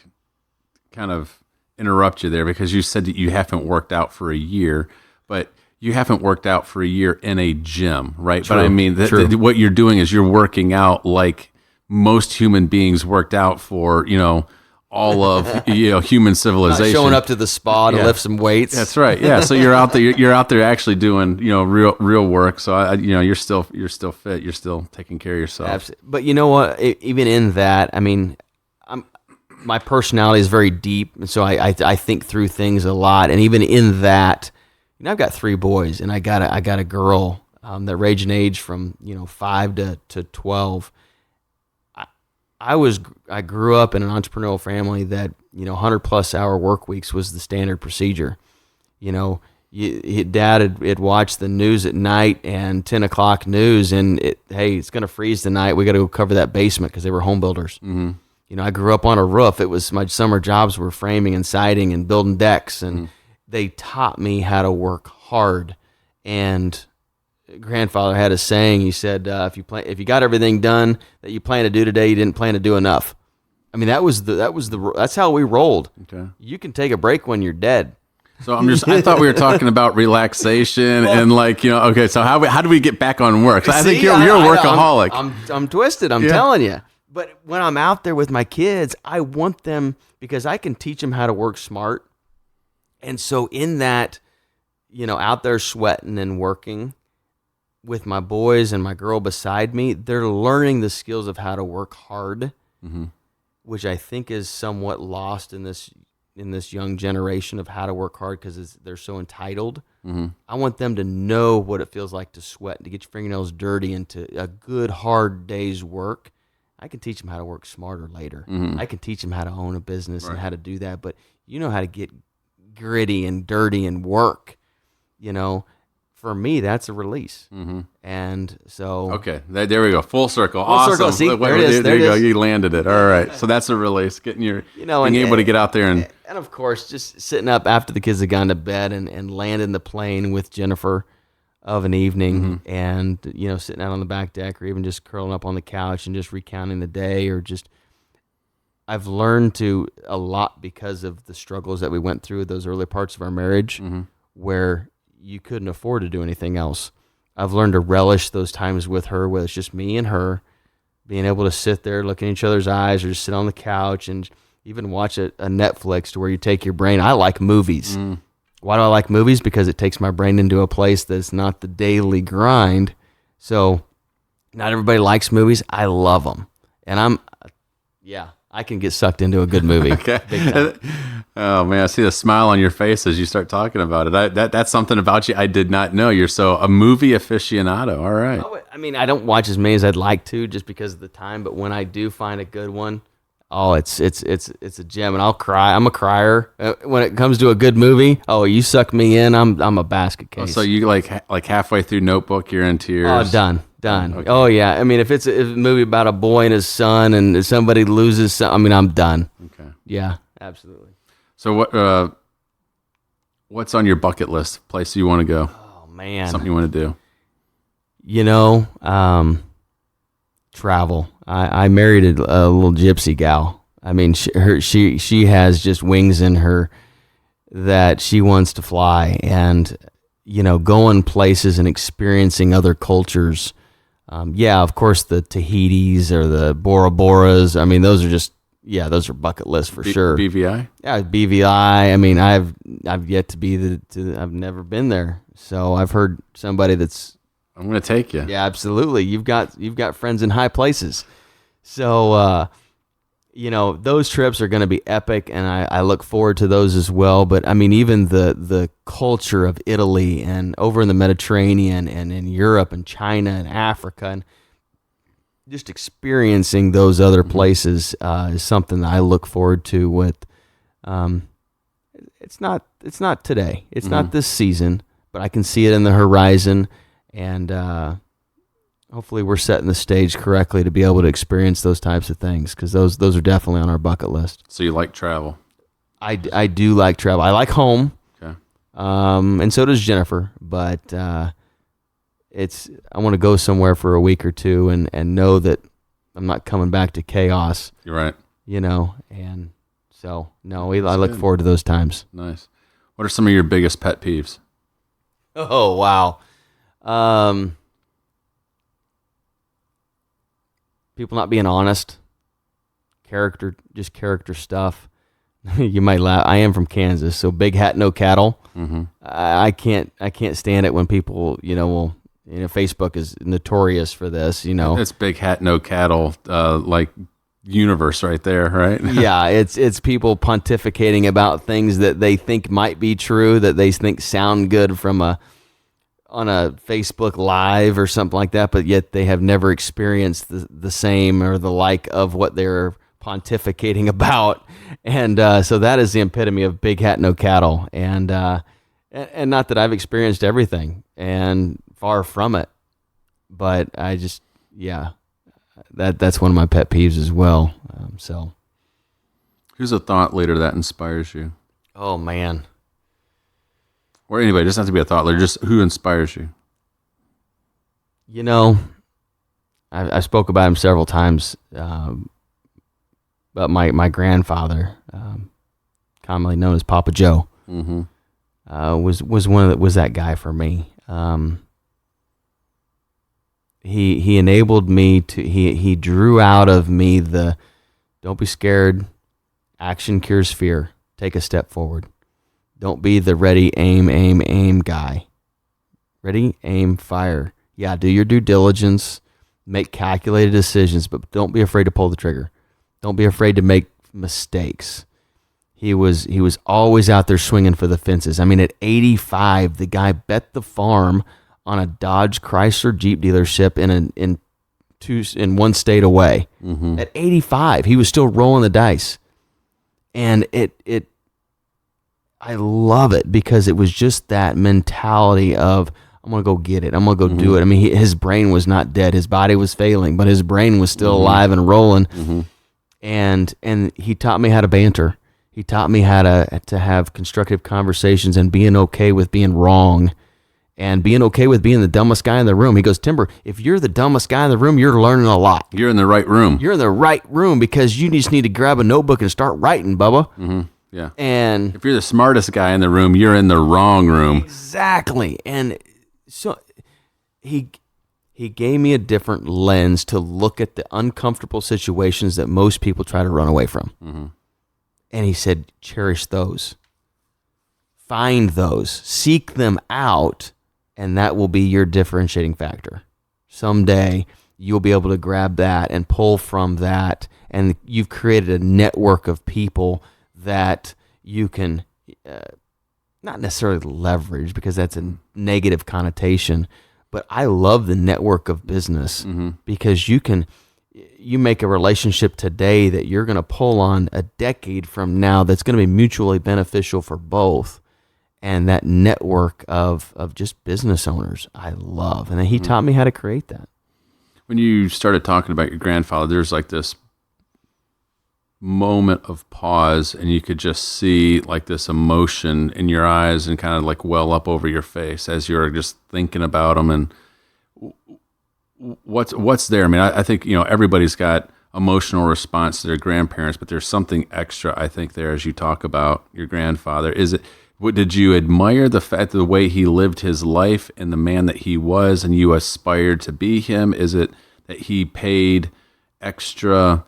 kind of interrupt you there, because you said that you haven't worked out for a year, but you haven't worked out for a year in a gym, right? True, but I mean, what you're doing is you're working out like most human beings worked out for, all of human civilization. Not showing up to the spa to lift some weights. That's right. Yeah. So you're out there. You're out there actually doing real work. So you're still fit. You're still taking care of yourself. Absolutely. But you know what? Even in that, I mean, my personality is very deep, and so I think through things a lot. And even in that, I've got 3 boys, and I got a girl that range in age from 5 to 12. I grew up in an entrepreneurial family that 100+ hour work weeks was the standard procedure. Dad had watched the news at night and 10 o'clock news, and it's going to freeze tonight. We got to go cover that basement, because they were home builders. Mm-hmm. I grew up on a roof. It was my summer jobs were framing and siding and building decks, and they taught me how to work hard. And grandfather had a saying. He said, if you got everything done that you plan to do today, you didn't plan to do enough. I mean, that's how we rolled. Okay. You can take a break when you're dead. So I thought we were talking about relaxation and okay, so how do we get back on work? I think you're a workaholic. I'm twisted, I'm telling you. But when I'm out there with my kids, I want them, because I can teach them how to work smart. And so in that, out there sweating and working with my boys and my girl beside me, they're learning the skills of how to work hard, which I think is somewhat lost in this young generation of how to work hard, because they're so entitled. I want them to know what it feels like to sweat and to get your fingernails dirty into a good, hard day's work. I can teach them how to work smarter later. I can teach them how to own a business and how to do that. But how to get gritty and dirty and work, for me, that's a release. And so... Okay, there we go. Full circle. Awesome. Circle. See, there it is. There you go. You landed it. All right. So that's a release. Getting being able to get out there and... And of course, just sitting up after the kids had gone to bed and landing the plane with Jennifer of an evening and, sitting out on the back deck, or even just curling up on the couch and just recounting the day, or just... I've learned a lot because of the struggles that we went through those early parts of our marriage, where you couldn't afford to do anything else. I've learned to relish those times with her, where it's just me and her, being able to sit there, look in each other's eyes, or just sit on the couch and even watch a Netflix, to where you take your brain. I like movies. Why do I like movies? Because it takes my brain into a place that's not the daily grind. So not everybody likes movies. I love them. And I can get sucked into a good movie. Okay. Oh man, I see the smile on your face as you start talking about it. That's something about you I did not know. You're a movie aficionado. All right. I mean, I don't watch as many as I'd like to, just because of the time. But when I do find a good one, it's a gem, and I'll cry. I'm a crier when it comes to a good movie. Oh, you suck me in. I'm a basket case. Oh, so you like halfway through Notebook, you're in tears. Oh, done. Okay. Oh yeah. I mean, if it's a movie about a boy and his son, and somebody loses, I'm done. Okay. Yeah, absolutely. So what's on your bucket list? Place you want to go? Oh man, something you want to do? Travel. I married a little gypsy gal. I mean, she has just wings in her that she wants to fly, and going places and experiencing other cultures. Of course, the Tahitis or the Bora Boras. I mean, those are bucket lists for sure. BVI? Yeah, BVI. I mean, I've yet to be I've never been there. So I've heard somebody that's I'm going to take you. Yeah, absolutely. You've got friends in high places. So, those trips are going to be epic, and I look forward to those as well. But, I mean, even the culture of Italy and over in the Mediterranean and in Europe and China and Africa, and just experiencing those other places is something that I look forward to with it's not today. It's not this season, but I can see it in the horizon, and hopefully we're setting the stage correctly to be able to experience those types of things, because those are definitely on our bucket list. So you like travel? I do like travel. I like home. Okay. And so does Jennifer, but I want to go somewhere for a week or two and know that I'm not coming back to chaos. You're right. And so, no, I look forward to those times. Nice. What are some of your biggest pet peeves? Oh, wow. People not being honest. Character stuff. You might laugh. I am from Kansas, so big hat, no cattle. Mm-hmm. I can't stand it when people, Facebook is notorious for this, That's big hat, no cattle, like universe right there, right? Yeah, it's people pontificating about things that they think might be true, that they think sound good on a Facebook Live or something like that, but yet they have never experienced the same or the like of what they're pontificating about. And so that is the epitome of big hat, no cattle. And not that I've experienced everything, and far from it, but I just, that's one of my pet peeves as well. Who's a thought leader that inspires you? Oh, man. Or anybody, it doesn't have to be a thought leader, just who inspires you? I spoke about him several times, but my grandfather, commonly known as Papa Joe, mm-hmm. was that guy for me. He enabled me to, he drew out of me the, don't be scared, action cures fear, take a step forward. Don't be the ready, aim guy. Ready, aim, fire. Yeah, do your due diligence, make calculated decisions, but don't be afraid to pull the trigger. Don't be afraid to make mistakes. He was always out there swinging for the fences. I mean, at 85, the guy bet the farm on a Dodge Chrysler Jeep dealership in one state away. Mm-hmm. At 85, he was still rolling the dice, and I love it because it was just that mentality of, I'm going to go get it. I'm going to go do it. I mean, his brain was not dead. His body was failing, but his brain was still alive and rolling. Mm-hmm. And he taught me how to banter. He taught me how to have constructive conversations and being okay with being wrong and being okay with being the dumbest guy in the room. He goes, Tymber, if you're the dumbest guy in the room, you're learning a lot. You're in the right room. You're in the right room because you just need to grab a notebook and start writing, Bubba. Mm-hmm. Yeah. And if you're the smartest guy in the room, you're in the wrong room. Exactly. And so he gave me a different lens to look at the uncomfortable situations that most people try to run away from. Mm-hmm. And he said, cherish those. Find those. Seek them out, and that will be your differentiating factor. Someday, you'll be able to grab that and pull from that, and you've created a network of people that you can not necessarily leverage, because that's a negative connotation, but I love the network of business because you make a relationship today that you're going to pull on a decade from now that's going to be mutually beneficial for both. And that network of just business owners I love. And he taught me how to create that. When you started talking about your grandfather, there's like this moment of pause, and you could just see like this emotion in your eyes and kind of like well up over your face as you're just thinking about him. And what's there? I mean, I think, everybody's got emotional response to their grandparents, but there's something extra, I think, there as you talk about your grandfather. Did you admire the way he lived his life and the man that he was, and you aspired to be him? Is it that he paid extra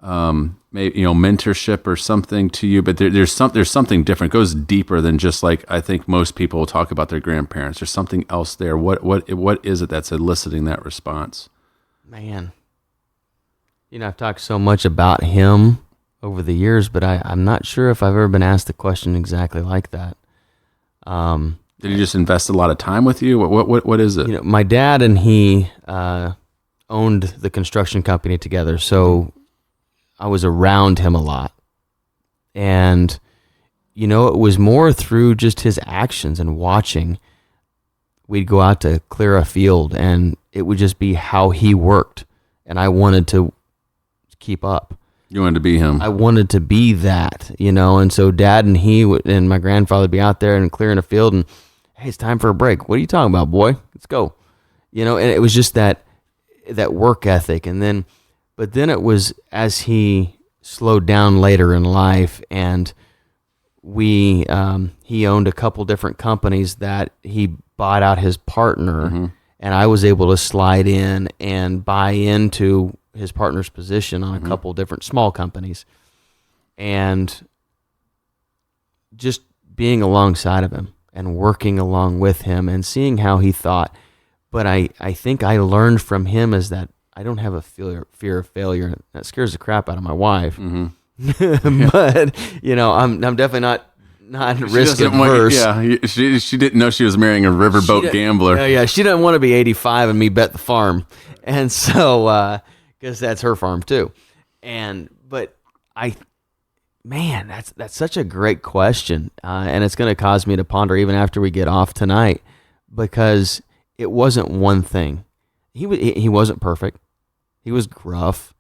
maybe mentorship or something to you, but there's something different. It goes deeper than just like I think most people will talk about their grandparents. There's something else there. What is it that's eliciting that response? Man, I've talked so much about him over the years, but I'm not sure if I've ever been asked a question exactly like that. Did he just invest a lot of time with you? What is it? My dad and he owned the construction company together, so I was around him a lot. And, it was more through just his actions and watching. We'd go out to clear a field, and it would just be how he worked. And I wanted to keep up. You wanted to be him. I wanted to be that, and so Dad and he and my grandfather would be out there and clearing a field, and, hey, it's time for a break. What are you talking about, boy? Let's go. And it was just that work ethic. But then it was as he slowed down later in life, and he owned a couple different companies that he bought out his partner, and I was able to slide in and buy into his partner's position on a couple different small companies, and just being alongside of him and working along with him and seeing how he thought. But I think I learned from him is that I don't have a fear of failure. That scares the crap out of my wife. But I'm definitely not risk averse. She didn't know she was marrying a riverboat gambler. Yeah, she didn't want to be 85 and me bet the farm, and so because that's her farm too. But that's such a great question, and it's going to cause me to ponder even after we get off tonight, because it wasn't one thing. He wasn't perfect. He was gruff.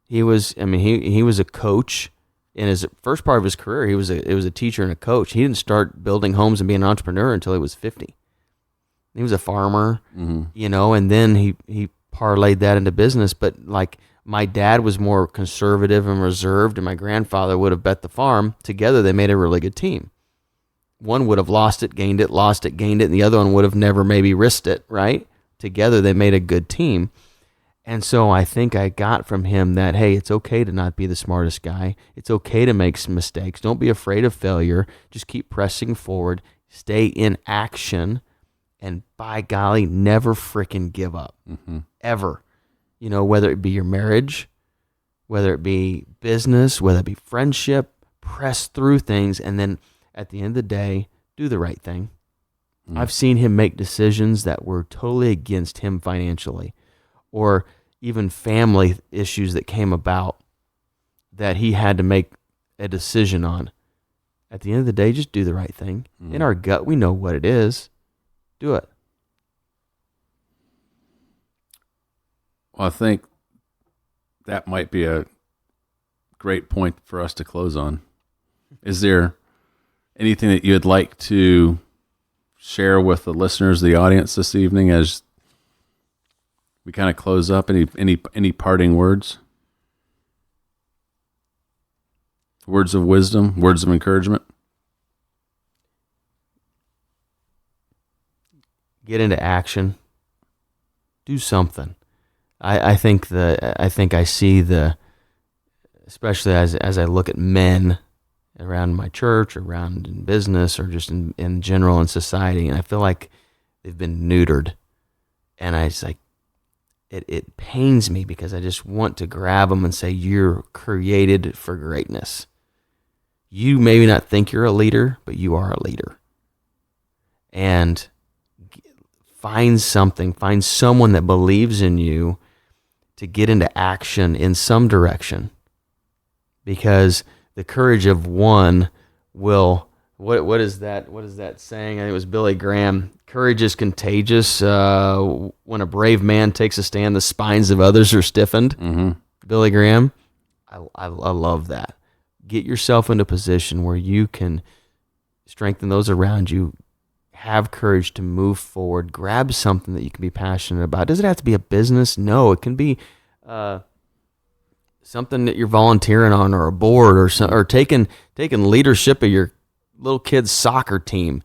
He was a coach in his first part of his career. He was a teacher and a coach. He didn't start building homes and being an entrepreneur until he was 50. He was a farmer, and then he parlayed that into business. But like my dad was more conservative and reserved, and my grandfather would have bet the farm. Together, they made a really good team. One would have lost it, gained it, and the other one would have never maybe risked it, right? Together, they made a good team. And so I think I got from him that, hey, it's okay to not be the smartest guy. It's okay to make some mistakes. Don't be afraid of failure. Just keep pressing forward. Stay in action. And by golly, never frickin' give up. Ever. Whether it be your marriage, whether it be business, whether it be friendship, press through things. And then at the end of the day, do the right thing. I've seen him make decisions that were totally against him financially, or even family issues that came about that he had to make a decision on. At the end of the day, just do the right thing. In our gut, we know what it is. Do it. Well, I think that might be a great point for us to close on. Is there anything that you'd like to share with the listeners, the audience this evening, as we kind of close up? Any parting words? Words of wisdom, words of encouragement? Get into action. Do something. I think I see especially as I look at men around my church, around in business, or just in general in society, and I feel like they've been neutered. And it pains me, because I just want to grab them and say, you're created for greatness. You maybe not think you're a leader, but you are a leader. And find someone that believes in you to get into action in some direction. Because the courage of one will, what is that saying? I think it was Billy Graham. Courage is contagious. When a brave man takes a stand, the spines of others are stiffened. Billy Graham. I love that. Get yourself in a position where you can strengthen those around you. Have courage to move forward. Grab something that you can be passionate about. Does it have to be a business? No, it can be something that you're volunteering on, or a board, or taking leadership of your little kid's soccer team.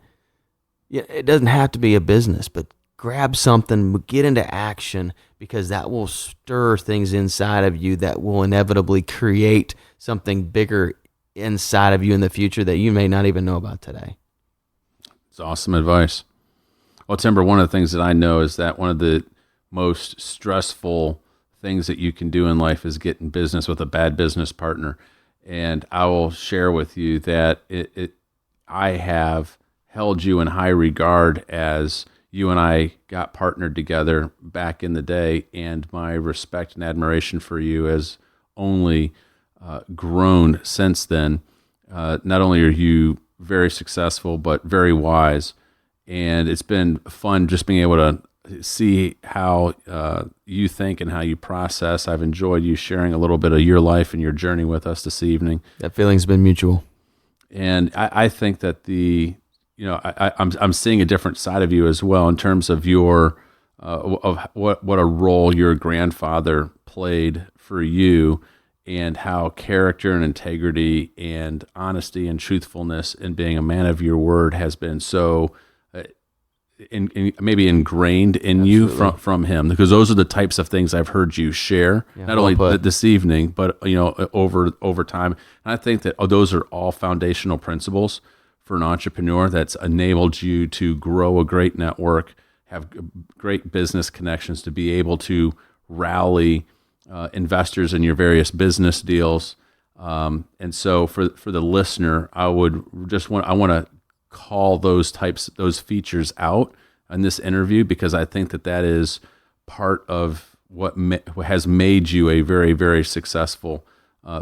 Yeah, it doesn't have to be a business, but grab something, get into action, because that will stir things inside of you that will inevitably create something bigger inside of you in the future that you may not even know about today. It's awesome advice. Well, Tymber, one of the things that I know is that one of the most stressful things that you can do in life is get in business with a bad business partner. And I will share with you that I have held you in high regard as you and I got partnered together back in the day, and my respect and admiration for you has only grown since then. Not only are you very successful, but very wise, and it's been fun just being able to see how you think and how you process. I've enjoyed you sharing a little bit of your life and your journey with us this evening. That feeling's been mutual. And I think that I'm seeing a different side of you as well in terms of your of what a role your grandfather played for you, and how character and integrity and honesty and truthfulness and being a man of your word has been so maybe ingrained in you from him, because those are the types of things I've heard you share, not only this evening, but over time. And I think that those are all foundational principles for an entrepreneur that's enabled you to grow a great network, have great business connections, to be able to rally investors in your various business deals. And so for the listener, I want to call those features out in this interview, because I think that is part of what has made you a very, very successful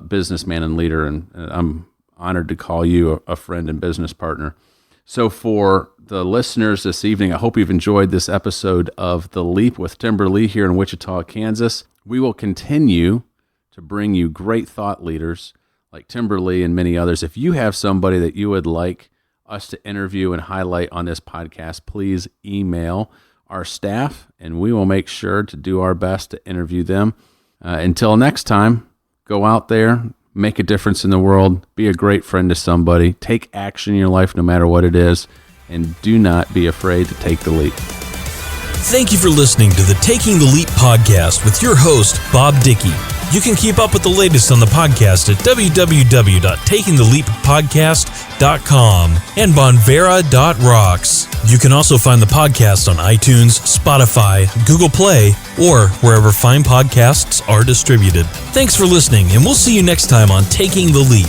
businessman and leader. And I'm honored to call you a friend and business partner. So for the listeners this evening, I hope you've enjoyed this episode of The Leap with Tymber Lee here in Wichita, Kansas. We will continue to bring you great thought leaders like Tymber Lee and many others. If you have somebody that you would like us to interview and highlight on this podcast, please email our staff, and we will make sure to do our best to interview them. Until next time, go out there, make a difference in the world, be a great friend to somebody, take action in your life no matter what it is, and do not be afraid to take the leap. Thank you for listening to the Taking the Leap podcast with your host, Bob Dickey. You can keep up with the latest on the podcast at www.takingtheleappodcast.com and bonvera.rocks. You can also find the podcast on iTunes, Spotify, Google Play, or wherever fine podcasts are distributed. Thanks for listening, and we'll see you next time on Taking the Leap.